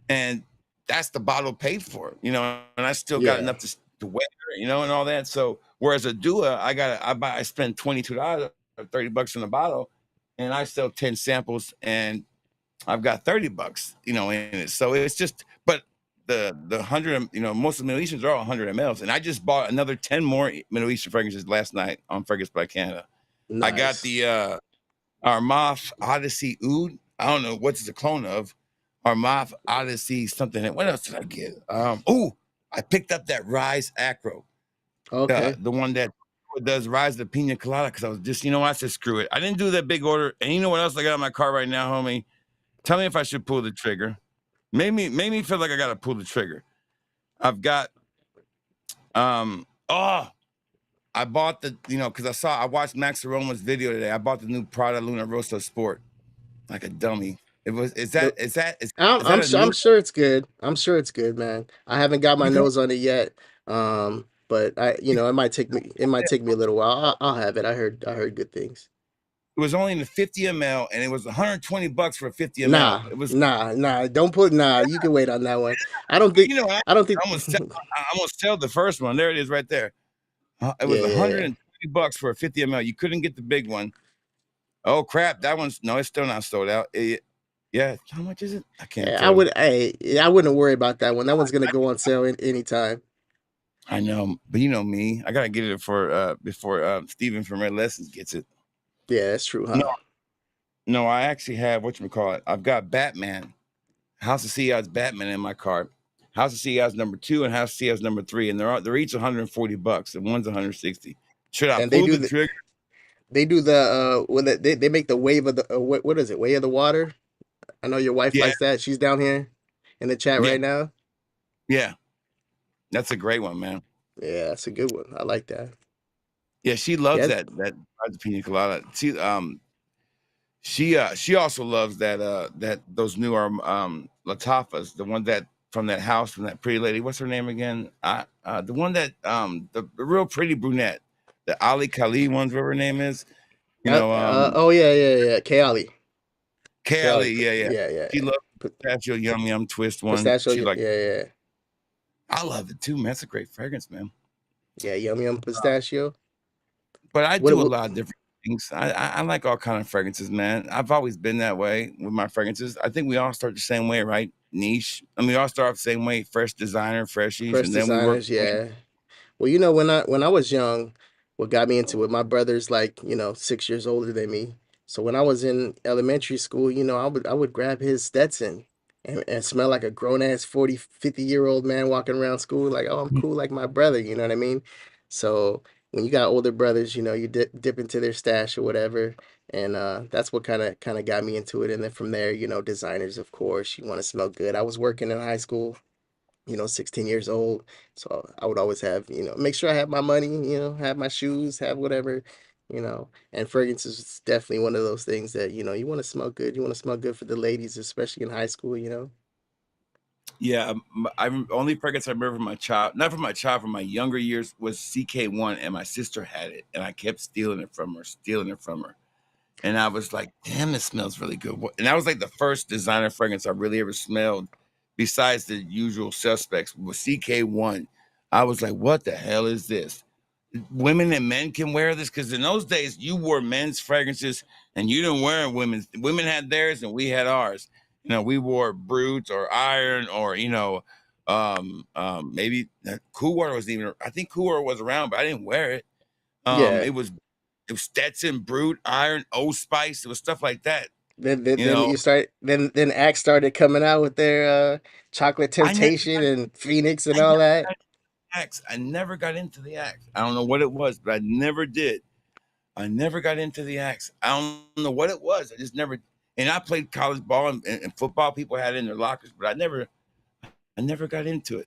and that's the bottle paid for, and I still got Yeah. enough to wear, and all that. So whereas a Dua, I spend $22 or $30 on the bottle, and I sell 10 samples, and I've got $30, in it. So it's just, but the 100, most of the Middle Easterns are all 100 mLs, and I just bought another 10 more Middle Eastern fragrances last night on Fragrance by Canada. I got Nice. the Armaf Odyssey Oud. I don't know what's the clone of Armaf Odyssey something. What else did I get? I picked up that Rise Acro, Okay. the one that does Rise the Pina Colada, because I was just, I said screw it. I didn't do that big order, and you know what else I got in my car right now, homie? Tell me if I should pull the trigger. Made me feel like I gotta pull the trigger. I've got I bought the, because I watched Max Aroma's video today. I bought the new Prada Luna Rossa Sport like a dummy. Is The- that I'm sure it's good. I'm sure it's good, man. I haven't got my You can- nose on it yet. But it might take me a little while. I'll have it. I heard good things. It was only in the 50 ml, and it was $120 for a 50 ml. Nah, It was nah. Don't put nah. You can wait on that one. I don't think. I don't think. I'm gonna sell the first one. There it is, right there. It was Yeah. $120 for a 50 ml. You couldn't get the big one. Oh crap! That one's no, it's still not sold out. Yeah, how much is it? I can't. Yeah, tell. I wouldn't worry about that one. That one's gonna go on sale anytime. I know, but you know me. I gotta get it for before Steven from Red Lessons gets it. Yeah, that's true, huh? No, I actually have whatchamacallit. I've got Batman, House of CI's Batman in my car. House of CI's number 2 and House of CI's number 3, and they're each $140, and one's $160. Should I And they pull do the trigger? They do the when they make the wave of the what is it? Way of the water. I know your wife Yeah. likes that. She's down here in the chat Yeah. right now. Yeah, that's a great one, man. Yeah, that's a good one. I like that. Yeah, she loves Yeah. that pina colada. She also loves that those new Latafas, the one that from that house from that pretty lady. What's her name again? The one that the real pretty brunette, the Ali Kali ones, whatever her name is. Oh yeah. Kayali. Kali, yeah. Yeah. She loves pistachio yum yum twist one. Pistachio. She like, yeah. I love it too, man. That's a great fragrance, man. Yeah, yum pistachio. But I What- do a what- lot of different things. I like all kind of fragrances, man. I've always been that way with my fragrances. I think we all start the same way, right? Niche. I mean, we all start off the same way. Fresh designer, freshies, Fresh and then we work. designers, yeah. Well, when I was young, what got me into it, my brother's like, 6 years older than me. So when I was in elementary school, I would grab his Stetson and smell like a grown ass 40, 50-year-old man walking around school like, oh, I'm cool like my brother, you know what I mean? So when you got older brothers, you know, you dip into their stash or whatever, and that's what kind of got me into it. And then from there, you know, designers, of course, you want to smell good. I was working in high school, you know, 16 years old, so I would always have, you know, make sure I have my money, you know, have my shoes, have whatever, you know. And fragrance is definitely one of those things that, you know, you want to smell good. You want to smell good for the ladies, especially in high school, you know. Yeah, only fragrance I remember from my child, not from my child, from my younger years was CK1, and my sister had it, and I kept stealing it from her. And I was like, damn, it smells really good. And that was like the first designer fragrance I really ever smelled, besides the usual suspects, was CK1. I was like, what the hell is this? Women and men can wear this? Because in those days, you wore men's fragrances and you didn't wear women's. Women had theirs and we had ours. You know, we wore Brut or Iron or, you know, maybe Cool Water was even, I think Cool Water was around, but I didn't wear it. Yeah. It was Stetson, Brut, Iron, Old Spice. It was stuff like that. Then You then know, you start then Axe started coming out with their Chocolate I never Temptation got, and Phoenix and I all never that. got Axe. I never got into the Axe. I don't know what it was, but I never did. I never got into the Axe. I don't know what it was. I just never. And I played college ball and football. People had it in their lockers, but I never got into it.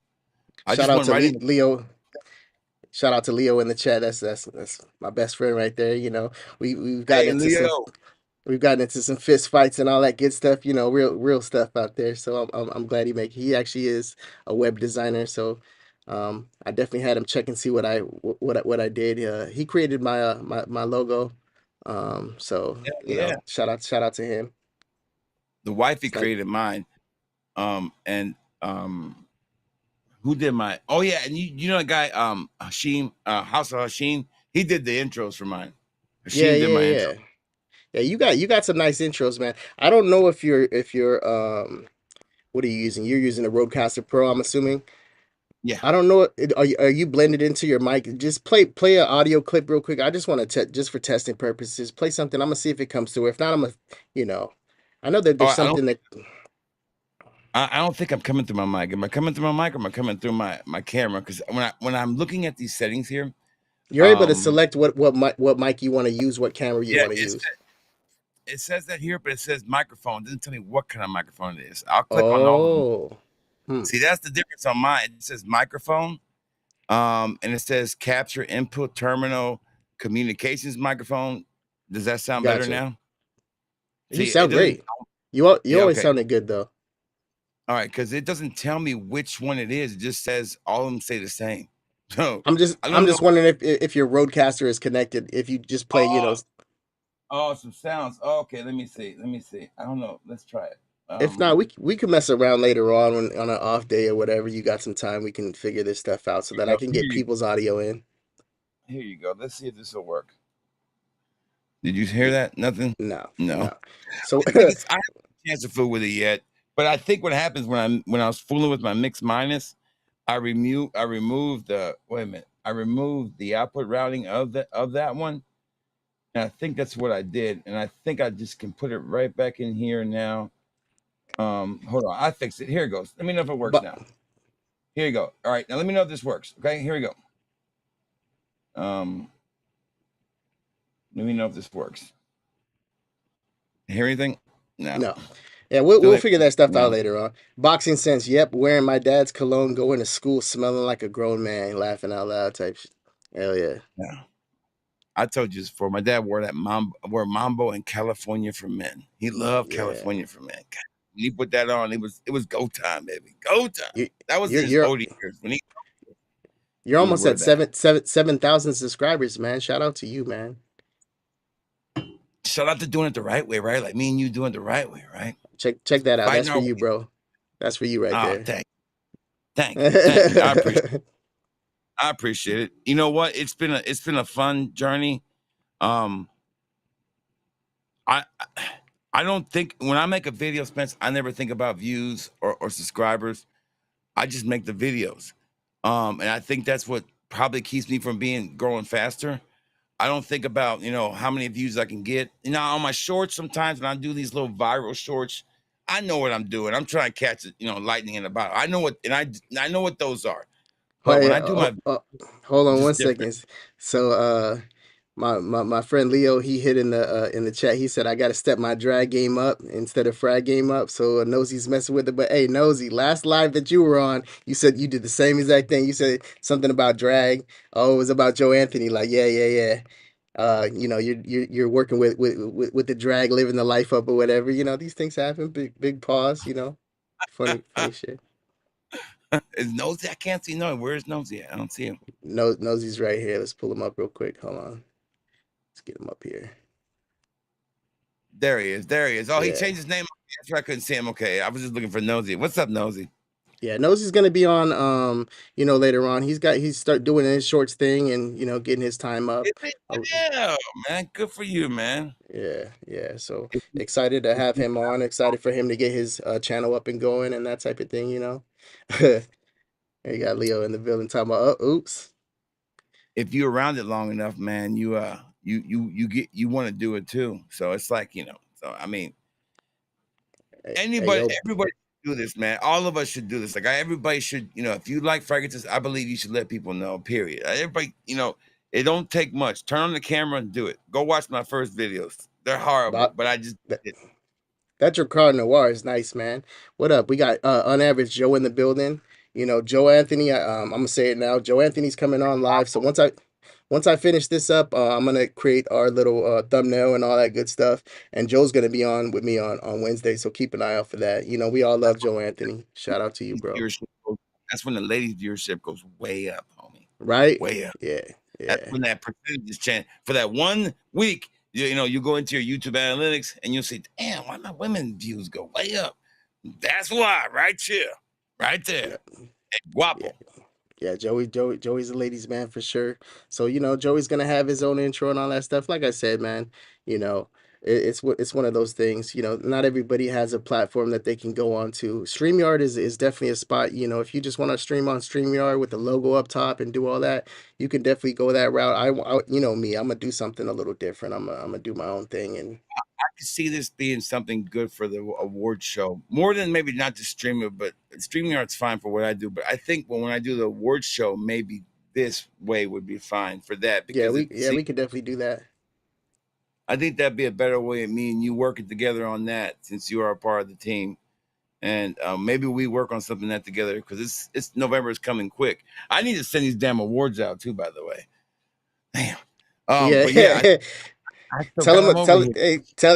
I Shout just out went to right into. Leo. Shout out to Leo in the chat. That's my best friend right there. You know, Hey, Leo. we've gotten into some fist fights and all that good stuff. You know, real stuff out there. So I'm glad he actually is a web designer. So I definitely had him check and see what I did. He created my logo. So Yeah, you yeah. know, shout out to him. The wifey It's like, created mine. And who did my? Oh yeah, and you know the guy Hashim, House of Hashim. He did the intros for mine. yeah, Hashim did yeah, my intro. yeah. Yeah, you got some nice intros, man. I don't know if you're what are you using? You're using a Rodecaster Pro, I'm assuming. Yeah. I don't know. Are you blended into your mic? Just play an audio clip real quick. I just want to just for testing purposes, play something. I'm gonna see if it comes through. If not, I'm gonna, you know, I know that Oh, there's something that I don't think I'm coming through my mic. Am I coming through my mic or am I coming through my camera? Because when I'm looking at these settings here, you're able to select what mic you want to use, what camera you yeah, want to use. it says that here, but it says microphone. It doesn't tell me what kind of microphone it is. I'll click on all of them. Oh, See, that's the difference on mine. It says microphone, and it says capture input terminal communications microphone. Does that sound better gotcha. now? You See, it sound doesn't. great. You Yeah, always okay. sounded good though. All right, because it doesn't tell me which one it is. It just says all of them say the same. So I'm just I I'm don't know. just wondering if your Rodecaster is connected. If you just play, Oh, oh, some sounds. Oh, okay, let me see. I don't know. Let's try it. if not, we can mess around later on on an off day or whatever. You got some time, we can figure this stuff out so that I can get people's audio in. Here you go. Let's see if this will work. Did you hear Yeah, that? Nothing. no, No. no. So I think I haven't had a chance to fool with it yet. But I think what happens when I was fooling with my mix minus, I removed the wait a minute. I removed the output routing of that one. And I think that's what I did. And I think I just can put it right back in here now. Hold on, I fixed it. Here it goes. Let me know if it works but now. Here you go. All right, now let me know if this works. Okay, here we go. Let me know if this works. Hear anything? No. no. Yeah, we'll Delete. figure that stuff No. out later on. Boxing sense, yep, wearing my dad's cologne, going to school smelling like a grown man, laughing out loud type shit. Hell yeah. Yeah. I told you this before. My dad wore Mambo in California for Men. He loved Yeah. California for Men. God, when he put that on, it was go time, baby. Go time. You, That was you're in his you're older years when he you're would almost wear at that. 7,000 subscribers, man. Shout out to you, man. Shout out to doing it the right way, right? Like me and you doing it the right way, right? Check that out. Fighting That's our for way. you, bro. That's for you right Oh, there. thank you. I appreciate it. You know what? It's been a fun journey. I I don't think when I make a video, Spence, I never think about views or subscribers. I just make the videos. And I think that's what probably keeps me from growing faster. I don't think about, how many views I can get. On my shorts, sometimes when I do these little viral shorts, I know what I'm doing. I'm trying to catch it, lightning in a bottle. I know what, and I know what those are. Oh, But when yeah. I do my Hold on one just different. second. So, my friend Leo, he hit in the chat. He said I got to step my drag game up instead of frag game up. So Nosey's messing with it. But hey, Nosy, last live that you were on, you said you did the same exact thing. You said something about drag. Oh, it was about Joe Anthony. Like, yeah, yeah, yeah. You're working with the drag, living the life up or whatever. These things happen. Big pause. Funny shit. Is Nosy? I can't see no. Where's Nosy at? I don't see him. Nosy's right here. Let's pull him up real quick. Hold on. Let's get him up here. There he is. There he is. Oh, he Yeah. changed his name. That's why I couldn't see him. Okay, I was just looking for Nosy. What's up, Nosy? Yeah, Nosy's gonna be on later on. He's start doing his shorts thing and getting his time up. Yeah, man. Good for you, man. Yeah. So excited to have him on, excited for him to get his channel up and going and that type of thing. You got Leo in the building talking about oops. If you're around it long enough, man, you want to do it too. So it's like, so I mean, everybody should do this, man. All of us should do this. Like everybody should, if you like fragrances, I believe you should let people know, period. Everybody, it don't take much. Turn on the camera and do it. Go watch my first videos. They're horrible, but I just did. That Drakkar Noir is nice, man. What up? We got on average Joe in the building. Joe Anthony. I'm gonna say it now. Joe Anthony's coming on live. So once I finish this up, I'm gonna create our little thumbnail and all that good stuff. And Joe's gonna be on with me on Wednesday. So keep an eye out for that. We all love Joe Anthony. Shout out to you, bro. That's when the ladies' viewership goes way up, homie. Right? Way up. Yeah. That's when that percentage is changed. For that 1 week, you go into your YouTube analytics and you'll say, damn, why my women views go way up? That's why, right here. Right there. Guapo. Yeah, Joey's a ladies' man for sure. So Joey's gonna have his own intro and all that stuff. Like I said, man, it's one of those things. Not everybody has a platform that they can go on to. StreamYard is definitely a spot. If you just want to stream on StreamYard with the logo up top and do all that, you can definitely go that route. I me, I'm gonna do something a little different. I'm gonna do my own thing and. I could see this being something good for the award show, more ting maybe not just streaming, but StreamYard's fine for what I do. But I think when I do the award show, maybe this way would be fine for that. Because we could definitely do that. I think that'd be a better way of me and you working together on that, since you are a part of the team, and maybe we work on something that together, because it's November is coming quick. I need to send these damn awards out too, by the way. Damn. But yeah. Tell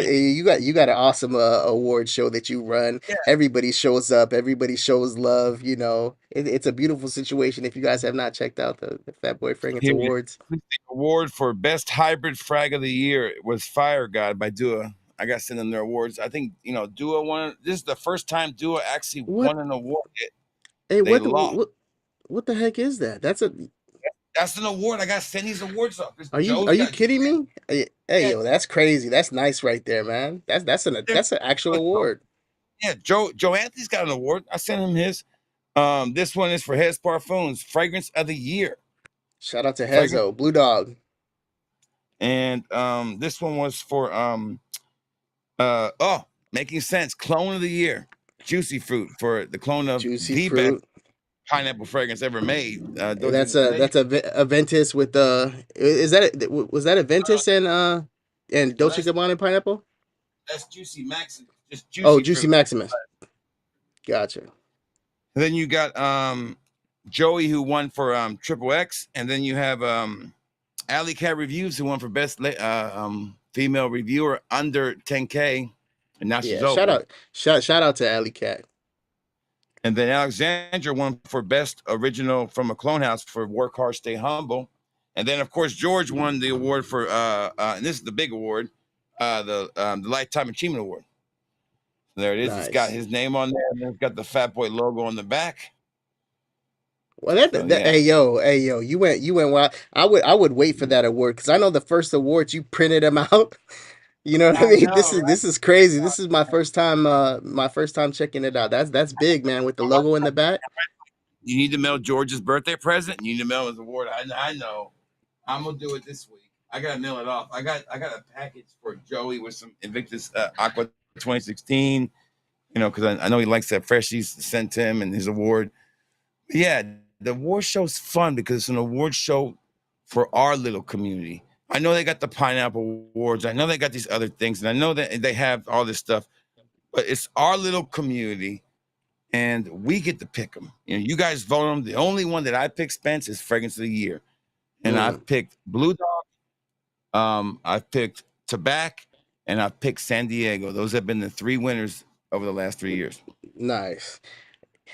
you got an awesome award show that you run. Yeah. Everybody shows up. Everybody shows love. It's a beautiful situation. If you guys have not checked out the Fat Boy Fragrance Awards, the award for best hybrid frag of the year was Fire God by Dua. I got to send them their awards. I think Dua won. This is the first time Dua actually won an award. Hey, what the heck is that? That's an award. I got to send these awards up. Are you kidding me? Hey, yo, that's crazy. That's nice right there, man. That's an actual award. Yeah, Joe Anthony's got an award. I sent him his. This one is for Hez Parfums Fragrance of the Year. Shout out to Hezo, Blue Dog. And this one was for Making Sense, Clone of the Year, Juicy Fruit, for the clone of Juicy Fruit. Best pineapple fragrance ever made. That's Aventus with was that Aventus and Dolce Gabbana pineapple? That's Juicy Maximus. Just Juicy Fruit. Maximus. Gotcha. And then you got Joey, who won for Triple X, and then you have Alley Cat Reviews, who won for best female reviewer under 10K, and now she's over. Shout out to Alley Cat. And then Alexandra won for best original from a clone house for Work Hard, Stay Humble. And then, of course, George won the award for, and this is the big award, the Lifetime Achievement Award. So there it is. Nice. It's got his name on there, and then it's got the Fat Boy logo on the back. Well, hey yo, you went wild. I would wait for that award, because I know the first awards you printed them out. You know what I mean? This is crazy. This is my first time checking it out. That's big, man, with the logo in the back. You need to mail George's birthday present. You need to mail his award. I know. I'm gonna do it this week. I gotta mail it off. I got a package for Joey with some Invictus Aqua 2016. Because I know he likes that Freshies sent to him and his award. But yeah, the award show's fun because it's an award show for our little community. I know they got the Pineapple Awards. I know they got these other things, and I know that they have all this stuff, but it's our little community, and we get to pick them. You know, you guys vote them. The only one that I picked, Spence, is Fragrance of the Year, and I've picked Blue Dog, I've picked Tobacco, and I've picked San Diego. Those have been the 3 winners over the last 3 years. Nice.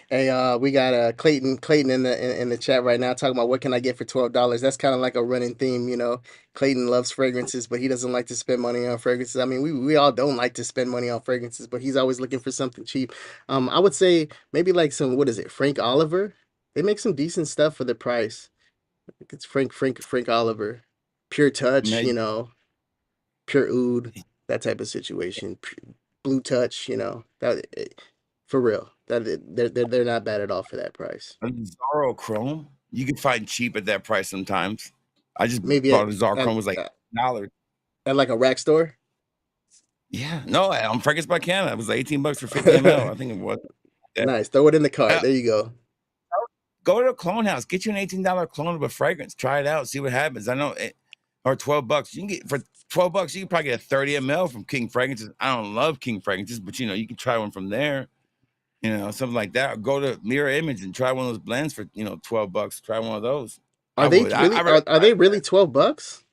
Hey, we got Clayton in the chat right now talking about what can I get for $12. That's kind of like a running theme, you know. Clayton loves fragrances, but he doesn't like to spend money on fragrances. I mean, we all don't like to spend money on fragrances, but he's always looking for something cheap. I would say maybe like some, what is it, Frank Oliver? They make some decent stuff for the price. I think it's Frank Oliver. Pure Touch, Man, you know, Pure Oud, that type of situation. Blue Touch, you know, for real. They're not bad at all for that price. Zorro Chrome, you can find cheap at that price sometimes. I just Maybe bought a Zorro Chrome, was like $1. at like a rack store. Yeah, no, on Fragrance by Canada, it was like $18 for 50 ml. I think it was. Yeah. Nice. Throw it in the cart. There you go. Go to a clone house, get you an $18 clone of a fragrance, try it out, see what happens. I know or $12. You can get for $12, you can probably get a 30 ml from King Fragrances. I don't love King Fragrances, but you know, you can try one from there. You know, something like that. Or go to Mirror Image and try one of those blends for, you know, $12. Try one of those. Are they really $12?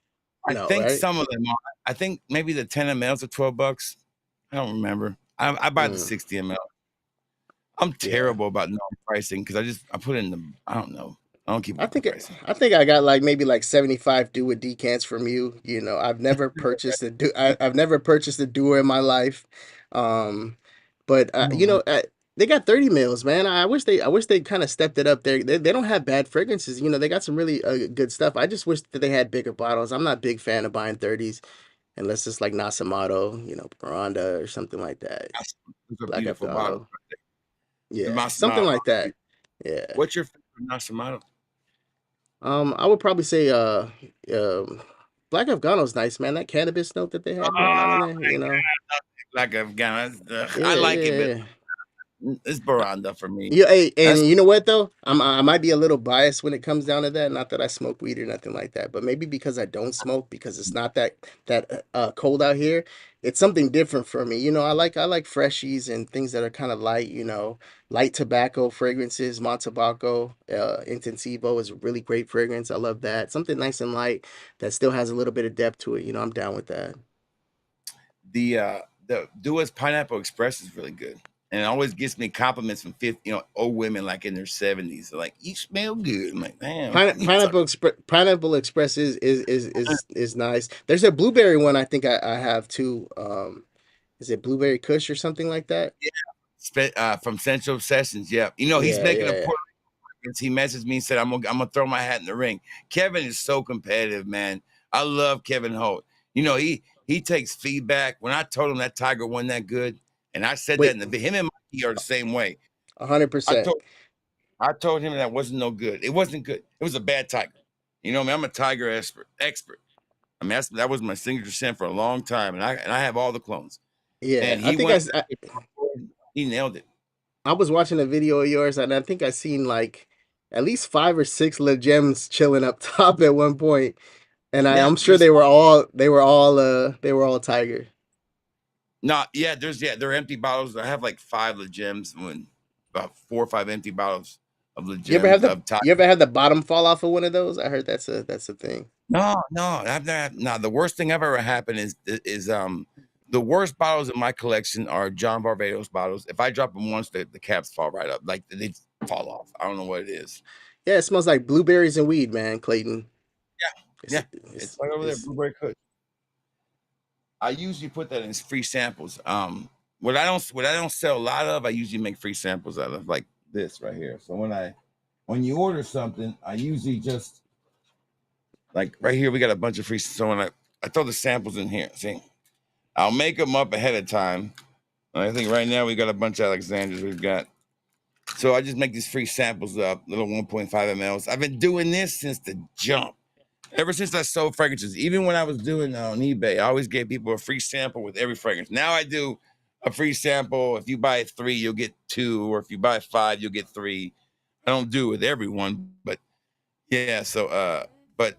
I No, think right? some of them are. I think maybe the 10 mLs are $12. I don't remember. I buy the 60 ml. I'm terrible about knowing pricing because I put in the, I don't know. I don't keep. I think I got like maybe like 75 Dua decants from you. You know, I've never purchased I've never purchased a Dua in my life. But you know, they got 30 mils, man. I wish they kind of stepped it up there. They don't have bad fragrances. You know, they got some really good stuff. I just wish that they had bigger bottles. I'm not a big fan of buying 30s unless it's like Nasamato, you know, Miranda or something like that. It's a Black beautiful Afgano. bottle. Yeah, Nasamato. something like that. Yeah. What's your favorite Nasamato? I would probably say Black Afgano's nice, man. That cannabis note that they have going on in there, you know. Black Afgano. Yeah, I like it, yeah. but it's Miranda for me. Yeah, hey, and you know what though? I might be a little biased when it comes down to that. Not that I smoke weed or nothing like that, but maybe because I don't smoke, because it's not that cold out here. It's something different for me. You know, I like freshies and things that are kind of light. You know, light tobacco fragrances. Montabaco Intensivo is a really great fragrance. I love that. Something nice and light that still has a little bit of depth to it. You know, I'm down with that. The Dua's Pineapple Express is really good. And it always gets me compliments from old women like in their 70s. They're like, you smell good. I'm like, damn. Pineapple Express is nice. There's a blueberry one I think I have too. Is it Blueberry Kush or something like that? Yeah. From Central Obsessions. Yeah. You know, he's making a Puerto Rican. He messaged me and said, I'm gonna throw my hat in the ring. Kevin is so competitive, man. I love Kevin Holt. You know, he takes feedback. When I told him that Tiger wasn't that good, and I said that in the video, him and Mikey are the same way. 100%. I told him that wasn't no good. It wasn't good. It was a bad Tiger. You know, I mean, I'm a Tiger expert. I mean, that was my signature scent for a long time, and I have all the clones. Yeah, and he nailed it. I was watching a video of yours, and I think I seen like at least 5 or 6 Le Gems chilling up top at one point, and I'm sure they were all Tiger. No, yeah, they're empty bottles. I have like 5 Le Gems, about 4 or 5 empty bottles of Le Gems. You ever have the bottom fall off of one of those? I heard that's a thing. No, I've never. No, the worst thing ever happened is the worst bottles in my collection are John Barbados bottles. If I drop them once, the caps fall right up, like they fall off. I don't know what it is. Yeah, it smells like blueberries and weed, man, Clayton. Yeah, it's right over there, Blueberry Kush. I usually put that in free samples. What I don't sell a lot of, I usually make free samples out of, like this right here. So when you order something, I usually just, like right here, we got a bunch of free. So when I throw the samples in here, see, I'll make them up ahead of time. And I think right now we got a bunch of Alexanders we've got. So I just make these free samples up, little 1.5 mLs. I've been doing this since the jump. Ever since I sold fragrances, even when I was doing on eBay, I always gave people a free sample with every fragrance. Now I do a free sample. If you buy 3, you'll get 2, or if you buy 5, you'll get 3. I don't do it with everyone, but yeah. So, but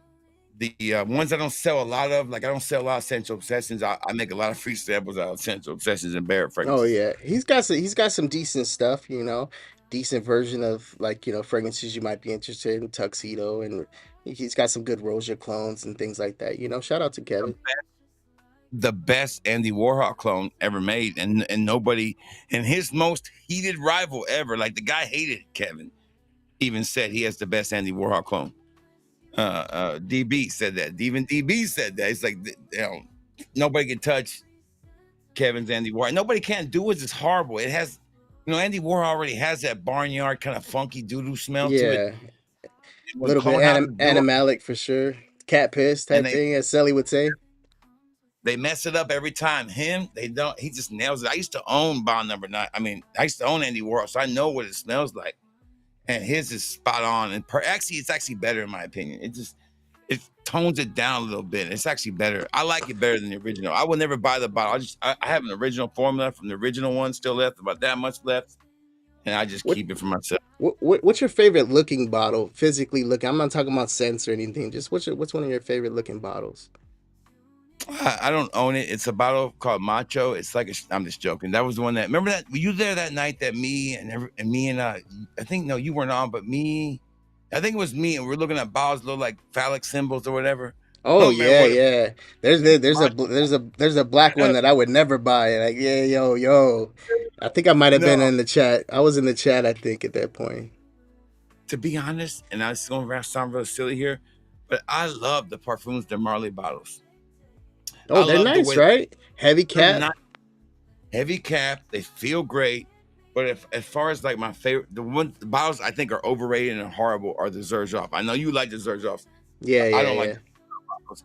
the ones I don't sell a lot of, like I don't sell a lot of Central Obsessions. I make a lot of free samples out of Central Obsessions and Barrett Oh fragrances. yeah, he's got some decent stuff, you know, decent version of like fragrances you might be interested in, Tuxedo, and he's got some good Roja clones and things like that. You know, shout out to Kevin. The best Andy Warhol clone ever made, and nobody, and his most heated rival ever, like the guy hated Kevin, even said he has the best Andy Warhol clone. DB said that. Even DB said that. It's like, you know, nobody can touch Kevin's Andy Warhol. Nobody can't do it. It's horrible. It has, you know, Andy Warhol already has that barnyard kind of funky doo-doo smell to it. Yeah, a When little bit Clone Houses do it, animalic for sure, cat piss and type thing, as Sally would say. they mess it up every time. They don't. He just nails it. I used to own Bond Number 9. I mean, I used to own Andy Warhol, so I know what it smells like. And his is spot on. And actually, it's actually better in my opinion. It tones it down a little bit. It's actually better. I like it better than the original. I will never buy the bottle. I have an original formula from the original one still left, about that much left, and I just What keep it for myself. what's your favorite looking bottle? Physically looking. I'm not talking about scents or anything. Just what's one of your favorite looking bottles? I don't own it. It's a bottle called Macho. It's like I'm just joking. That was the one that, remember that, were you there that night that I think, no, you weren't on, but I think it was me, and we're looking at bottles look like phallic symbols or whatever. Oh Oh man, yeah, what yeah. There's a black one that I would never buy. Like yeah, yo. I think I might have been no, in the chat. I was in the chat, I think, at that point. to be honest, and I was going to sound real silly here, but I love the Parfums de Marley bottles. Oh, I they're love the nice, way right? Heavy they're cap. not heavy cap. They feel great. But as far as like my favorite, the bottles I think are overrated and horrible are the Xerjoff. I know you like the Xerjoff. Yeah, I yeah, don't like yeah. the bottles.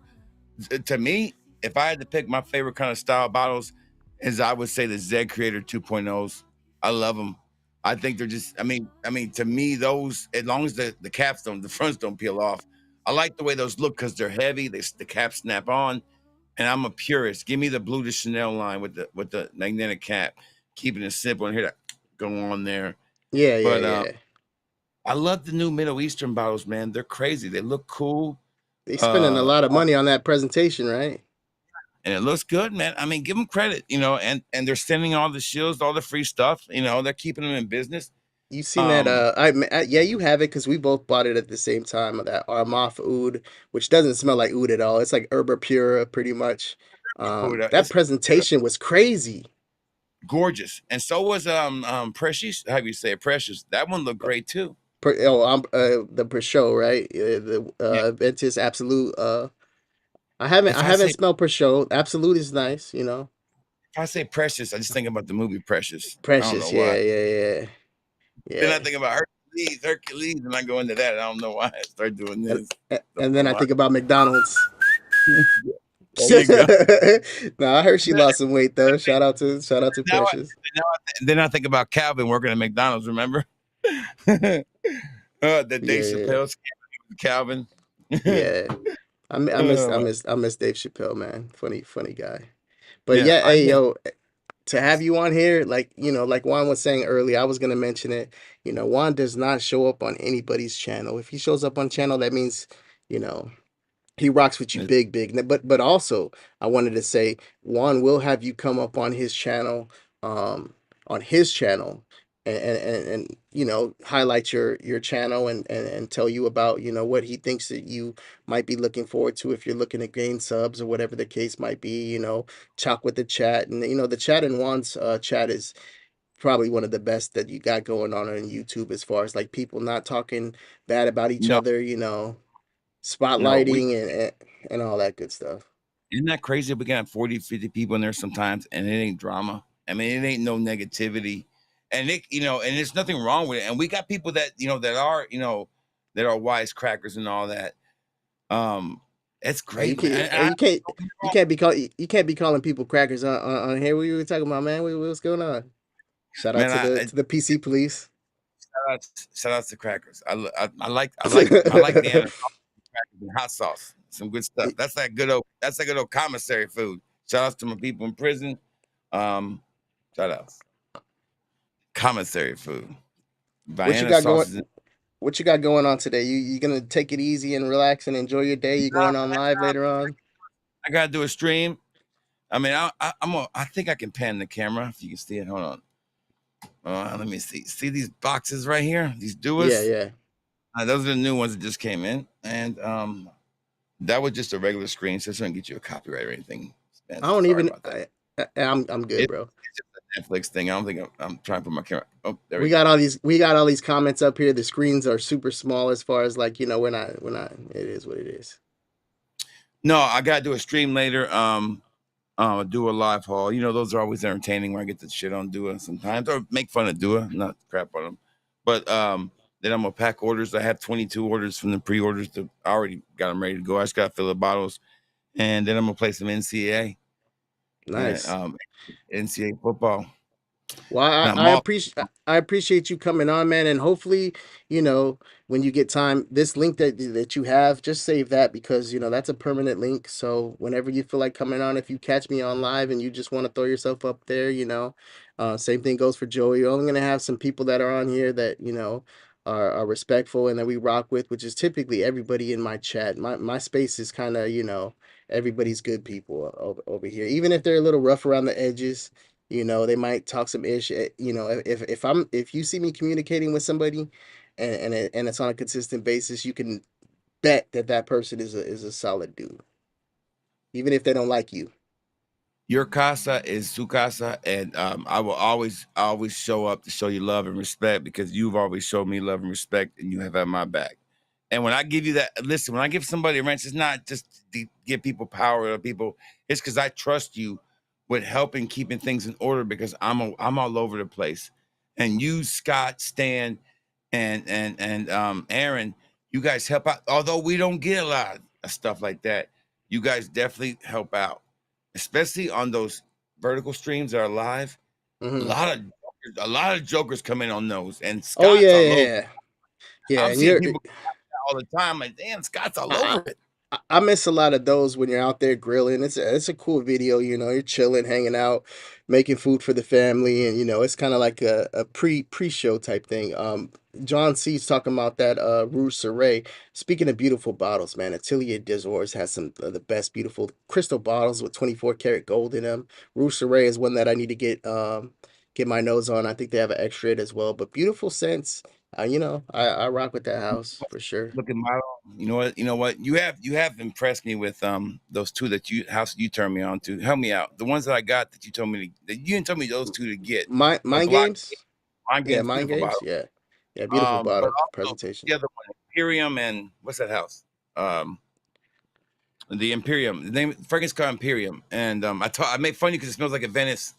To me, if I had to pick my favorite kind of style bottles, is I would say the Z Creator 2.0s. I love them. I think they're just, I mean, to me, those, as long as the caps the fronts don't peel off, I like the way those look because they're heavy. The caps snap on, and I'm a purist. Give me the Blue de Chanel line with the magnetic cap, keeping it simple and here that go on there. Yeah, yeah, But yeah. I love the new Middle Eastern bottles, man. They're crazy. They look cool. They spending a Uh, lot of money on that presentation, right? and it looks good, man. I mean, give them credit, you know, and they're sending all the shields, all the free stuff, you know, they're keeping them in business. You seen that? Um, Yeah, you have it because we both bought it at the same time. That Armaf Oud, which doesn't smell like oud at all. It's like Herba Pura, pretty much. That it's presentation was crazy. gorgeous, and so was Precious. How do you say it? Precious? That one looked great too. The Peugeot, right? The Yeah. Ventus Absolute. I If I haven't say smelled Peugeot. Absolute is nice, you know. if I say Precious, I just think about the movie Precious. I don't know Precious, why. yeah, yeah, Then I yeah, think about Hercules, and I go into that. I don't know why I start doing yeah. this. And Don't then know I why. think about McDonald's. There you go. No, I heard she lost some weight though. Shout out to Now Precious. then I think about Calvin working at McDonald's. Remember? The Dave Yeah, yeah, Chappelle scandal with Calvin. yeah. Oh, I miss Dave Chappelle, man. Funny guy. But yeah, yeah, I hey miss. yo, to have you on here, like like Juan was saying earlier, I was gonna mention it. Juan does not show up on anybody's channel. If he shows up on channel, that means, you know, he rocks with you big. But also, I wanted to say Juan will have you come up on his channel, um, and highlight your channel and tell you about what he thinks that you might be looking forward to if you're looking to gain subs or whatever the case might be. Chalk with the chat, and the chat in Juan's chat is probably one of the best that you got going on YouTube as far as like people not talking bad about each No, other, no, we spotlighting and all that good stuff. isn't that crazy? We can have 40, 50 people in there sometimes, and it ain't drama. I mean, it ain't no negativity, and and there's nothing wrong with it. And we got people that that are wisecrackers and all that. It's You great, man. can't, And I, don't get me wrong, you can't be calling people crackers on here. What you were talking about, man? What's going on? Shout out man. to the PC police. Shout out to crackers. I like the animal crackers and hot sauce. Some good stuff. That's that good old commissary food. Shout out to my people in prison. Shout outs. Commissary food. What you Vienna got going? sausages. What you got going on today? You gonna take it easy and relax and enjoy your day? You going on live later on? I gotta do a stream. I mean, I think I can pan the camera if you can see it. Hold on. Let me see. See these boxes right here? These Yeah, doers? yeah. Those are the new ones that just came in. And that was just a regular screen, so it's gonna get you a copyright or anything. Man, I don't sorry even. about that. I'm good, bro. It's just a Netflix thing. I don't think I'm trying to put my camera. Oh, there we We go. got all these. We got all these comments up here. The screens are super small as far as like we're not. We're not. It is what it is. No, I gotta do a stream later. Do a live haul. You know, those are always entertaining when I get to shit on Dua sometimes, or make fun of Dua, not crap on them. But then I'm gonna pack orders. I have 22 orders from the pre-orders. I already got them ready to go. I just gotta fill the bottles, and then I'm gonna play some NCAA and Nice. NCAA football. Well, And I'm I all appreciate I appreciate you coming on, man, and hopefully, when you get time, this link that you have, just save that because that's a permanent link. So whenever you feel like coming on, if you catch me on live and you just want to throw yourself up there, same thing goes for Joey. You're only gonna have some people that are on here that are respectful and that we rock with, which is typically everybody in my chat. My space is kind of everybody's good people over here, even if they're a little rough around the edges. They might talk some ish. If you see me communicating with somebody, and it's on a consistent basis, you can bet that that person is a solid dude, even if they don't like you. your casa is su casa, and I will always show up to show you love and respect because you've always showed me love and respect, and you have had my back. And when I give you that, listen, when I give somebody a wrench, it's not just to give people power or people. It's because I trust you with helping keeping things in order because I'm all over the place. And you, Scott, Stan, and Aaron, you guys help out. Although we don't get a lot of stuff like that, you guys definitely help out, especially on those vertical streams that are live. A Hmm. lot of a lot of jokers come in on those, and Oh Scott's yeah, all yeah, over. yeah, yeah. I'm And seeing you're people all the time. Like, damn, Scott's all I, over it. I miss a lot of those when you're out there grilling. It's a cool video, you're chilling, hanging out, making food for the family, and it's kind of like a pre-show type thing. John C's talking about that Rouge Soray. Speaking of beautiful bottles, man, Atelier des Ors has some of the best beautiful crystal bottles with 24 karat gold in them. Rouge Soray is one that I need to get my nose on. I think they have an extra it as well, but beautiful scents. I rock with that house for sure. Look at my, you know what, you have impressed me with those two that you turned me on to. Help me out. The ones that I got that you told me that you didn't tell me those two to get. The Mind block games. Mind Yeah, Games, mind beautiful games. bottle. Yeah, yeah, beautiful But bottle also presentation. the other one, Imperium, and what's that house? The Imperium. The name fragrance called Imperium, and I made fun of you because it smells like a Venice,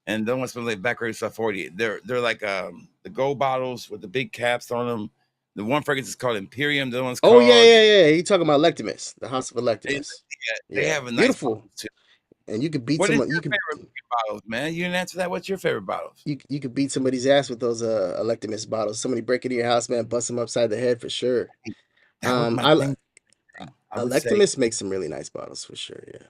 and the one smells like Back Stuff 40. They're like the gold bottles with the big caps on them. The one fragrance is called Imperium. The other one's Oh yeah, called. yeah, yeah. You talking about Electimus, the House of They, Electimus? they Yeah, have a nice beautiful. bottle too. And you could beat What is someone. your favorite bottles, man? You didn't answer that. What's your favorite bottles? You could beat somebody's ass with those Electimus bottles. Somebody break into your house, man, bust them upside the head for sure. That was my I thing. I would say Electimus makes some really nice bottles for sure. Yeah.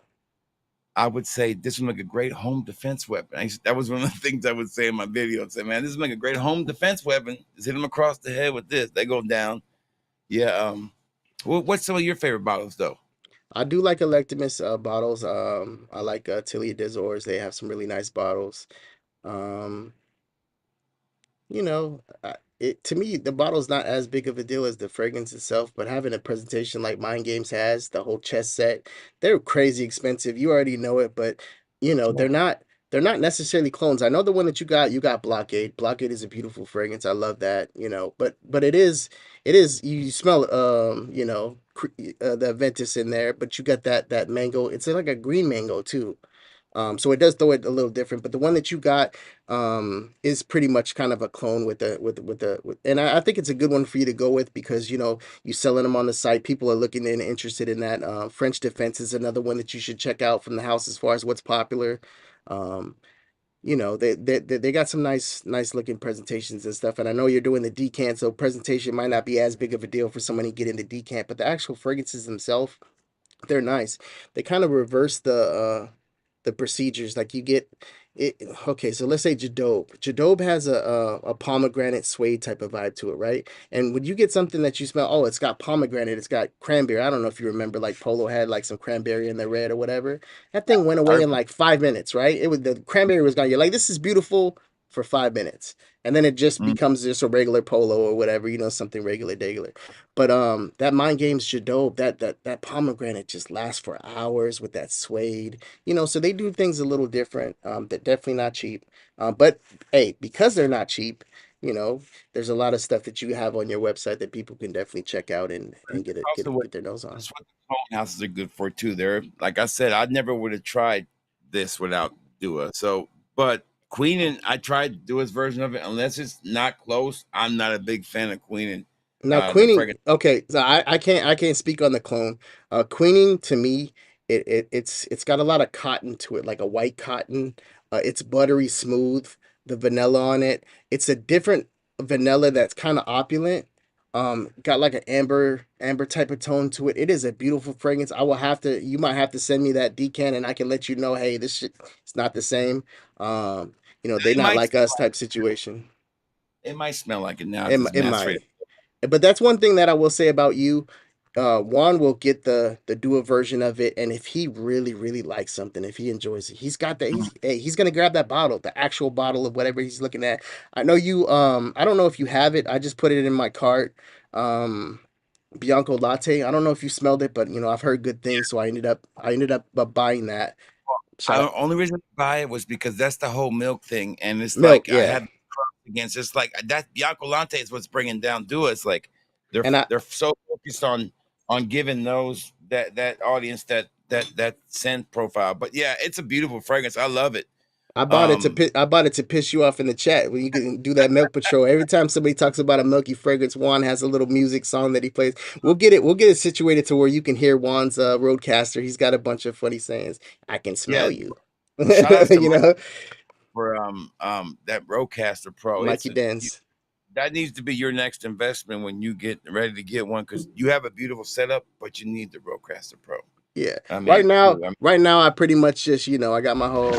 this would make a great home defense weapon. That was one of the things I would say in my video. I'd say, man, this would make a great home defense weapon. Just hit them across the head with this. They go down. Yeah. What's some of your favorite bottles though? I do like Electimus bottles. I like Tilly des Ors. They have some really nice bottles. Um, it to me the bottle's not as big of a deal as the fragrance itself, but having a presentation like Mind Games has, the whole chess set, they're crazy expensive. You already know it, but Yeah. they're not necessarily clones. I know the one that you got Blockade. Blockade is a beautiful fragrance. I love that, but it is you smell the Ventus in there, but you got that mango. It's like a green mango too. So it does throw it a little different, but the one that you got is pretty much kind of a clone and I think it's a good one for you to go with because you selling them on the site. People are looking and interested in that. French Defense is another one that you should check out from the house as far as what's popular. Um, they got some nice looking presentations and stuff. And I know you're doing the decant, so presentation might not be as big of a deal for somebody getting the decant, but the actual fragrances themselves, they're nice. They kind of reverse the procedures. Like it okay, so let's say Jadobe. Jadobe has a pomegranate suede type of vibe to it, right? And when you get something that you smell, oh, it's got pomegranate, it's got cranberry. I don't know if you remember, like Polo had like some cranberry in the red or whatever. That thing went away I in like 5 minutes, right? It was the cranberry was gone. You're like, this is beautiful for 5 minutes, and then it just mm, becomes just a regular Polo or whatever, something regular, regular. But that Mind Games Jadobe, that pomegranate just lasts for hours with that suede. So they do things a little different. They're definitely not cheap. But hey, because they're not cheap, you know, there's a lot of stuff that you have on your website that people can definitely check out and get it also what get their nose on. that's what the clone houses are good for too. They're like I said, I never would have tried this without Dua. So, but Queen and I tried Dua's version of it. Unless it's not close, I'm not a big fan of Queen and Now the queening, fragrance. okay, so I can't speak on the clone. Queening to me, it's got a lot of cotton to it, like a white cotton. It's buttery smooth, the vanilla on it. It's a different vanilla that's kind of opulent. Got like an amber type of tone to it. It is a beautiful fragrance. You might have to send me that decan and I can let you know, hey, this shit it's not the same. They're It not might like us type situation. it might smell like it now It, because it's it macerated. might. But that's one thing that I will say about you. Juan will get the Dua version of it, and if he really really likes something, if he enjoys it, he's got that. He's gonna grab that bottle, the actual bottle of whatever he's looking at. I know you. I don't know if you have it. I just put it in my cart. Um, Bianco Latte. I don't know if you smelled it, but I've heard good things, so I ended up buying that. Shout out Only reason I buy it was because that's the whole milk thing, and it's milk, like I yeah. have against. It's like that Bianco Latte is what's bringing down Dua. It's like And they're so focused on giving those that audience that scent profile. But yeah, it's a beautiful fragrance. I love it. Um, I bought it to piss you off in the chat when you can do that milk patrol. Every time somebody talks about a milky fragrance, Juan has a little music song that he plays. We'll get it situated to where you can hear Juan's roadcaster. He's got a bunch of funny sayings. I can smell yeah, you. shout outs to you Mike know, for that Rodecaster Pro. Mikey Dens. That needs to be your next investment when you get ready to get one because you have a beautiful setup, but you need the Rodecaster Pro. Yeah. I Right mean, now, dude, right now I pretty much just, I got my whole,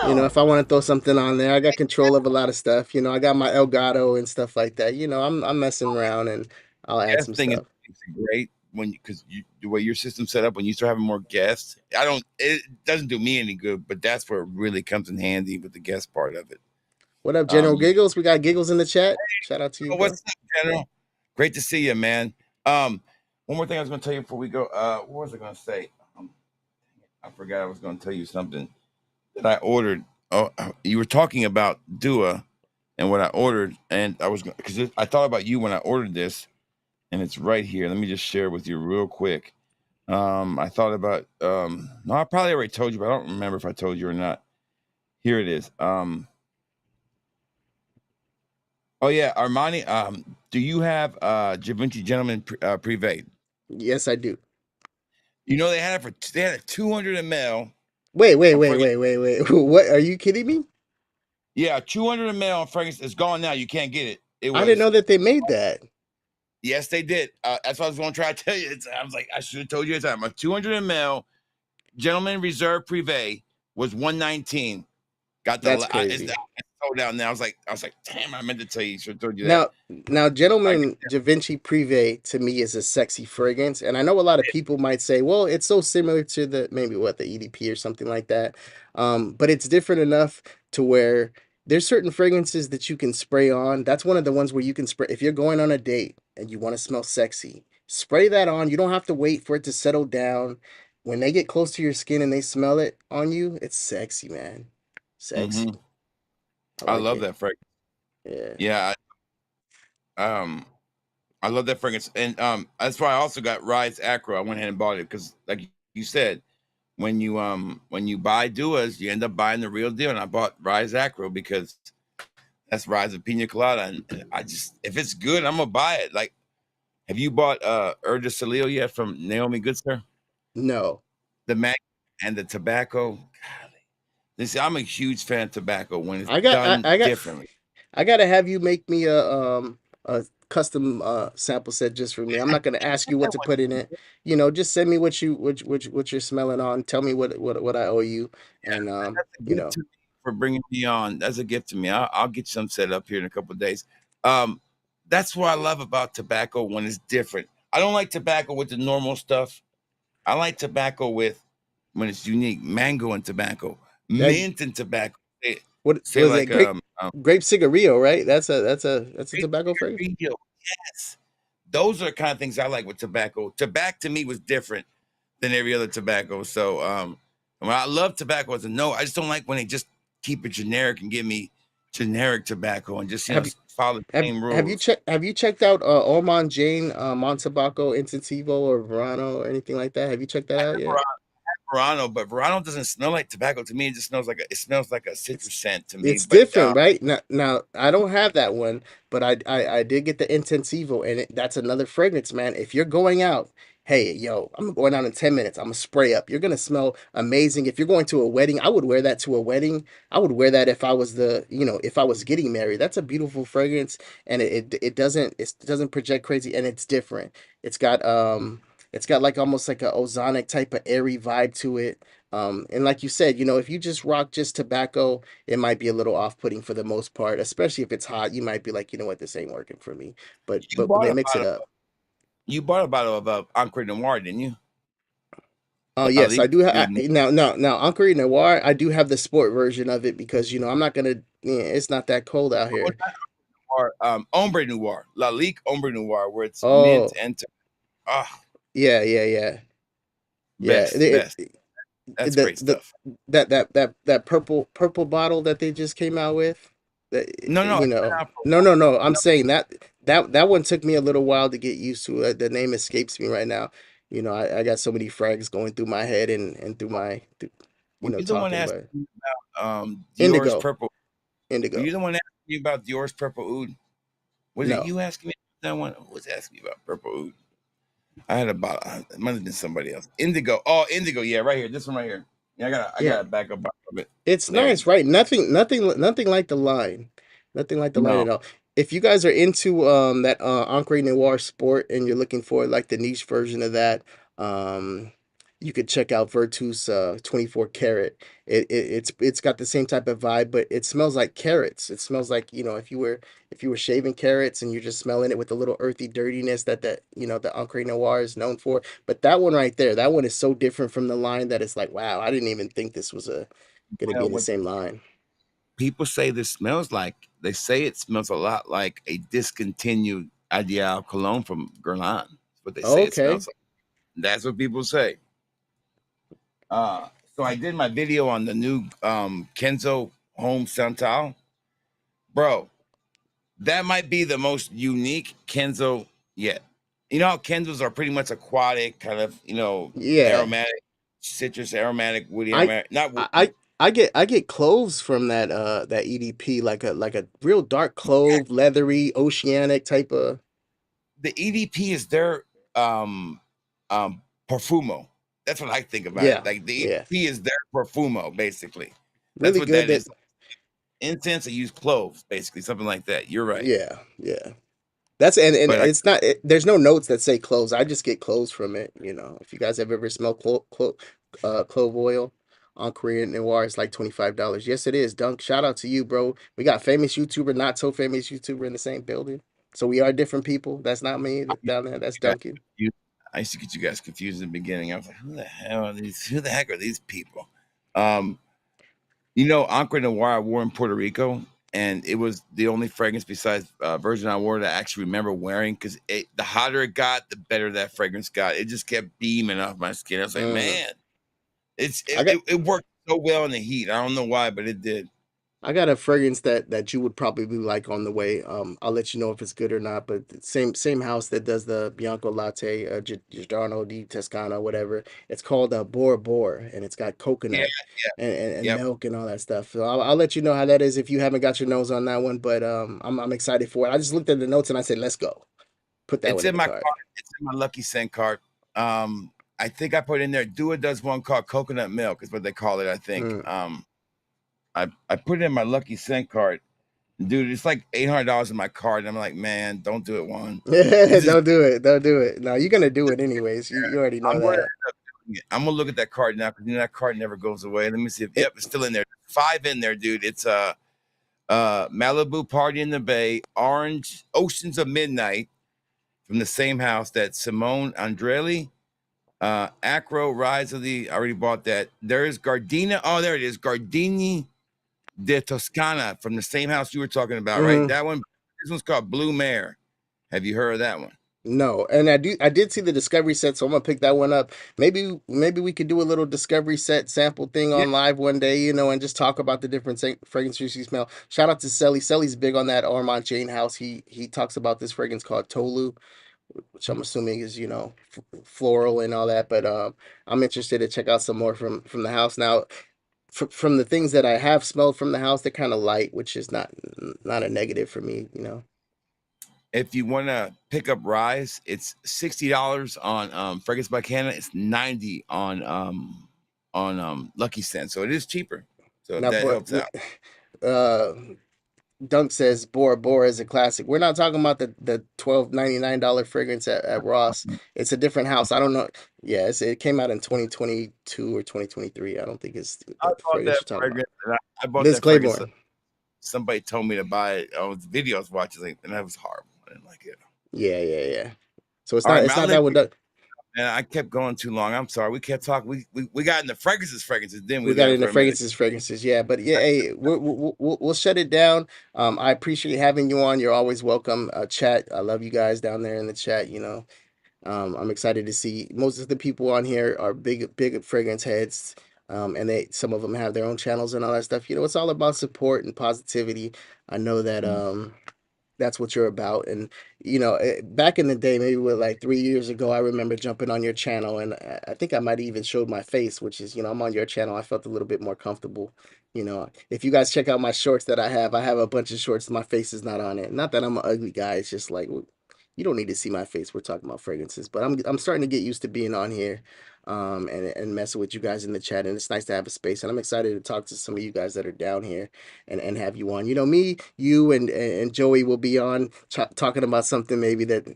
if I want to throw something on there, I got control of a lot of stuff. I got my Elgato and stuff like that. I'm messing around and I'll add some guest thing is stuff. great when because the way your system's set up when you start having more guests. It doesn't do me any good, but that's where it really comes in handy with the guest part of it. What up, General You, Giggles? We got Giggles in the chat. Shout out to you, oh, bro. what's up, General? Great to see you, man. Um, one more thing I was going to tell you before we go. What was I going to say? I forgot I was going to tell you something that I ordered. Oh, you were talking about Dua and what I ordered, and I was because I thought about you when I ordered this, and it's right here. Let me just share with you real quick. I thought about no, I probably already told you, but I don't remember if I told you or not. Here it is. Oh yeah, Armani. Do you have Givenchy Gentleman Privé? Yes, I do. They had a 200 ml. Wait, wait, I'm wait, forget. wait, wait, wait. What? Are you kidding me? Yeah, 200 ml fragrance is gone now. You can't get it. It I didn't was know that they made that. yes, they did. That's what I was going to try to tell you. I was like, I should have told you at the time. A 200 ml Gentleman Reserve Privé was 119. Got That's it's crazy. sold out now. I was like, damn, I meant to tell you. Should have told you that. Now, I Gentleman Givenchy Privé to me is a sexy fragrance, and I know a lot of people might say, "Well, it's so similar to the EDP or something like that," but it's different enough to where there's certain fragrances that you can spray on. That's one of the ones where you can spray if you're going on a date and you want to smell sexy. Spray that on. You don't have to wait for it to settle down. When they get close to your skin and they smell it on you, it's sexy, man. hmm Sexy. I I like love it. that fragrance. Yeah. Yeah, I love that fragrance, and that's why I also got Rise Acro. I went ahead and bought it because, like you said, when you buy Duas, you end up buying the real deal. And I bought Rise Acro because that's Rise of Pina Colada, and I just if it's good, I'm gonna buy it. Like, have you bought Heure de Salil yet from Naomi Goodsir? No. The Mac and the tobacco. Golly. Listen, I'm a huge fan of tobacco when it's I got I, done I got differently. I gotta have you make me a custom sample set just for me. I'm not gonna ask you what to put in it. You know, just send me what you're smelling on. Tell me what I owe you, and That's a you gift know. to me for bringing me on. That's a gift to me. I'll get some set up here in a couple of days. Um, that's what I love about tobacco when it's different. I don't like tobacco with the normal stuff. I like tobacco with when it's unique. Mango and tobacco, That mint and tobacco. what Say was it? like Grape cigarillo, right? That's a grape tobacco fragrance. cigarillo. Yes, those are the kind of things I like with tobacco. Tobacco to me was different than every other tobacco. So when I love tobacco as a no, I just don't like when they just keep it generic and give me generic tobacco and just Have you follow the same rules. have you checked out Ormond Jane, Montabaco, Intentivo, or Verano or anything like that? Have you checked that out yet? Verano, but Verano doesn't smell like tobacco to me. It just smells like a It's citrus scent to me. it's But different, right? Now I don't have that one, but I did get the Intensivo, and that's another fragrance, man. If you're going out, hey, yo, I'm going out in 10 minutes. I'm gonna spray up. You're gonna smell amazing. If you're going to a wedding, I would wear that to a wedding. I would wear that if I was if I was getting married. That's a beautiful fragrance, and it doesn't project crazy, and it's different. It's got it's got like almost like a ozonic type of airy vibe to it. And like you said, if you just rock just tobacco, it might be a little off-putting for the most part, especially if it's hot. You might be like, you know what, this ain't working for me. But you but bought they a mix it bottle. up. You bought a bottle of Ancre Noir, didn't you? Oh The yes, I Alique do have Good now Ankara Noir. I do have the sport version of it because I'm not gonna. Yeah, it's not that cold out here. Noir, Ombre Noir, Lalique Ombre Noir, where it's mint Oh and ah, yeah, yeah, yeah, yeah. best, best. That's The great the stuff. that purple bottle that they just came out with. That No, no, it's been out for a no. I'm while. saying that one took me a little while to get used to. The name escapes me right now. I got so many frags going through my head and through my Were you the one talking, asking but me about Dior's indigo, purple? Were you indigo. the one asking me about Dior's purple oud? Was it No. you asking me that one? Who was asking me about purple oud? I had about it might have been somebody else. Indigo. Oh, indigo. Yeah, right here. This one right here. Yeah, I Yeah. got a backup of it. It's There you nice, go. right? Nothing like the line. Nothing like the line No, at all. If you guys are into that Ancre Noir sport and you're looking for like the niche version of that, um you could check out Virtus 24 karat. It's got the same type of vibe, but it smells like carrots. It smells like, if you were shaving carrots and you're just smelling it with a little earthy dirtiness that the Ancre Noir is known for. But that one right there, that one is so different from the line that it's like, wow, I didn't even think this was gonna be in the what same line. people say this smells like, they say it smells a lot like a discontinued Ideal cologne from Guerlain. That's what they say it Okay. smells like. That's what people say. So I did my video on the new Kenzo Home Santal. Bro, that might be the most unique Kenzo yet. You know how Kenzos are pretty much aquatic, kind of, Yeah. aromatic, citrus aromatic, woody I aromatic, not I woody. I get cloves from that EDP, like a real dark Yeah, clove, leathery, oceanic type of. the EDP is their um perfumo. That's what I think about it. Yeah, Like the yeah. EDP is their perfumo, basically. That's Really what good that that. is. Incense that use cloves, basically, something like that. You're right. Yeah, yeah. That's and But I it's not. There's no notes that say cloves. I just get cloves from it. If you guys have ever smelled clove oil on Korean Noir, it's like $25. Yes, it is. Dunk. Shout out to you, bro. We got famous YouTuber, not so famous YouTuber in the same building. So we are different people. That's not me down there. That's you guys Duncan. confused. I used to get you guys confused in the beginning. I was like, who the heck are these people? Um, Ancre Noir I wore in Puerto Rico, and it was the only fragrance besides Virgin I wore that I actually remember wearing because the hotter it got, the better that fragrance got. It just kept beaming off my skin. I was like, Mm. man, it's I it, got it, it worked so well in the heat. I don't know why, but it did. I got a fragrance that you would probably like on the way. I'll let you know if it's good or not. But the same house that does the Bianco Latte, Giordano di Toscana, whatever. It's called Bora Bora, and it's got Yeah, coconut and yep. milk and all that stuff. So I'll let you know how that is if you haven't got your nose on that one. But I'm excited for it. I just looked at the notes and I said, let's go. Put that It's one in in the my card. cart. It's in my Lucky Scent cart. I think I put in there. Dua does one called coconut milk, is what they call it. I think. Mm. I put it in my Lucky Scent cart, dude, it's like $800 in my card. And I'm like, man, don't do it, Juan. Don't do it. Don't do it. No, you're gonna do it anyways. You already know I'm going to that. I'm gonna look at that card now because that card never goes away. Let me see if yep, it's still in there. 5 in there, dude. It's Malibu Party in the Bay, Orange Oceans of Midnight from the same house that Simone Andrelli, Acro Rise of the. I already bought that. There is Gardenia. Oh, there it is. Gardini de Toscana from the same house you were talking about, right? That one. This one's called Blue Mare. Have you heard of that one? No, and I did see the discovery set, so I'm gonna pick that one up. Maybe we could do a little discovery set sample thing on live one day, and just talk about the different fragrances you smell. Shout out to Selly. Selly's big on that Armand Jane house. He talks about this fragrance called Tolu, which I'm assuming is floral and all that. But I'm interested to check out some more from the house now. From the things that I have smelled from the house, they're kind of light, which is not a negative for me. If you want to pick up Rise, it's $60 on Fragrance by Canada. It's $90 on Lucky Scent, so it is cheaper. So Now, that helps out. Dunk says Bora Bora is a classic. We're not talking about the $12.99 fragrance at Ross. It's a different house. I don't know. Yeah, it came out in 2022 or 2023. I don't think it's the fragrance you're talking about. I bought Liz that fragrance. Claiborne. Somebody told me to buy it on video I was watching, and that was horrible. I didn't like it. Yeah. So it's All not right, it's not that one. And I kept going too long. I'm sorry. We kept talking. We got into fragrances. Then we got into fragrances. Yeah, but yeah, hey, we'll shut it down. I appreciate having you on. You're always welcome. Chat. I love you guys down there in the chat. I'm excited to see most of the people on here are big fragrance heads. And some of them have their own channels and all that stuff. It's all about support and positivity. I know that that's what you're about. And back in the day, maybe like 3 years ago, I remember jumping on your channel, and I think I might even showed my face, which is I'm on your channel. I felt a little bit more comfortable. If you guys check out my shorts that I have a bunch of shorts. My face is not on it. Not that I'm an ugly guy. It's just like, you don't need to see my face. We're talking about fragrances, but I'm starting to get used to being on here. And messing with you guys in the chat, and it's nice to have a space, and I'm excited to talk to some of you guys that are down here and have you on. Me, you, and Joey will be on talking about something maybe that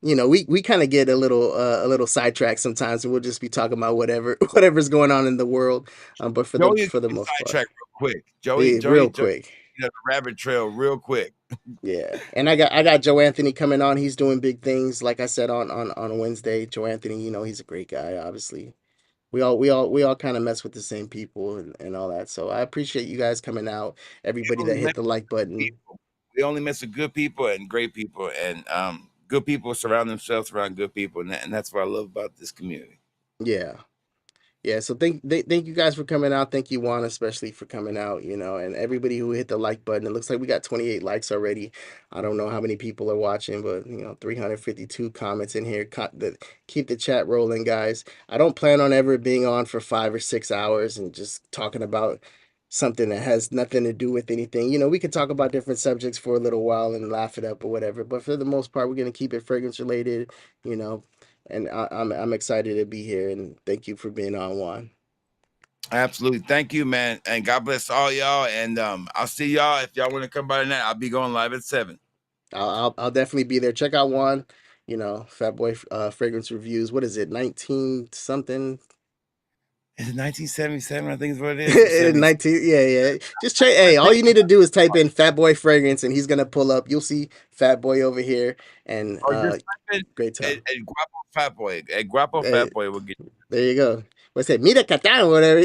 we kind of get a little sidetracked sometimes, and we'll just be talking about whatever's going on in the world. But for the most part, real quick, Joey, real quick. The rabbit trail real quick. Yeah, and I got Joe Anthony coming on. He's doing big things, like I said on Wednesday. Joe Anthony, he's a great guy. Obviously, we all kind of mess with the same people and all that. So I appreciate you guys coming out. Everybody that hit the like button. We only mess with good people and great people, and good people surround themselves around good people, and that's what I love about this community. Yeah, so thank you guys for coming out. Thank you, Juan, especially for coming out, and everybody who hit the like button. It looks like we got 28 likes already. I don't know how many people are watching, but 352 comments in here. Keep the chat rolling, guys. I don't plan on ever being on for 5 or 6 hours and just talking about something that has nothing to do with anything. We could talk about different subjects for a little while and laugh it up or whatever, but for the most part, we're gonna keep it fragrance related, and I'm excited to be here, and thank you for being on, Juan. Absolutely. Thank you, man. And God bless all y'all. And I'll see y'all. If y'all want to come by tonight, I'll be going live at 7. I'll definitely be there. Check out Juan, Fat Boy Fragrance Reviews. What is it, 19 something? Is it 1977? I think is what it is. 19, yeah. Just check. Hey, all you need to do is type in Fat Boy Fragrance, and he's gonna pull up. You'll see Fat Boy over here, and great time. And Guapo Fat Boy. Guapo Fat Boy will get you. There you go. What's that? Mira Catan, whatever.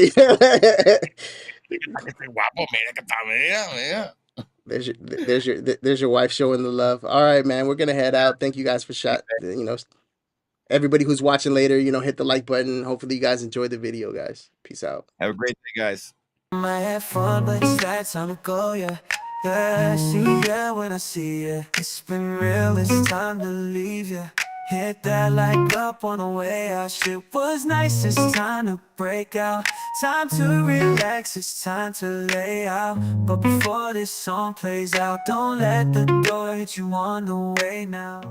Guapo, mira Catan. Yeah. There's your wife showing the love. All right, man. We're gonna head out. Thank you guys for everybody who's watching later, hit the like button. Hopefully you guys enjoyed the video, guys. Peace out. Have a great day, guys. I had fun, but it's that time to go, yeah. Yeah, see ya when I see ya. It's been real, it's time to leave ya. Hit that like up on the way out. Shit was nice, it's time to break out. Time to relax, it's time to lay out. But before this song plays out, don't let the door hit you on the way now.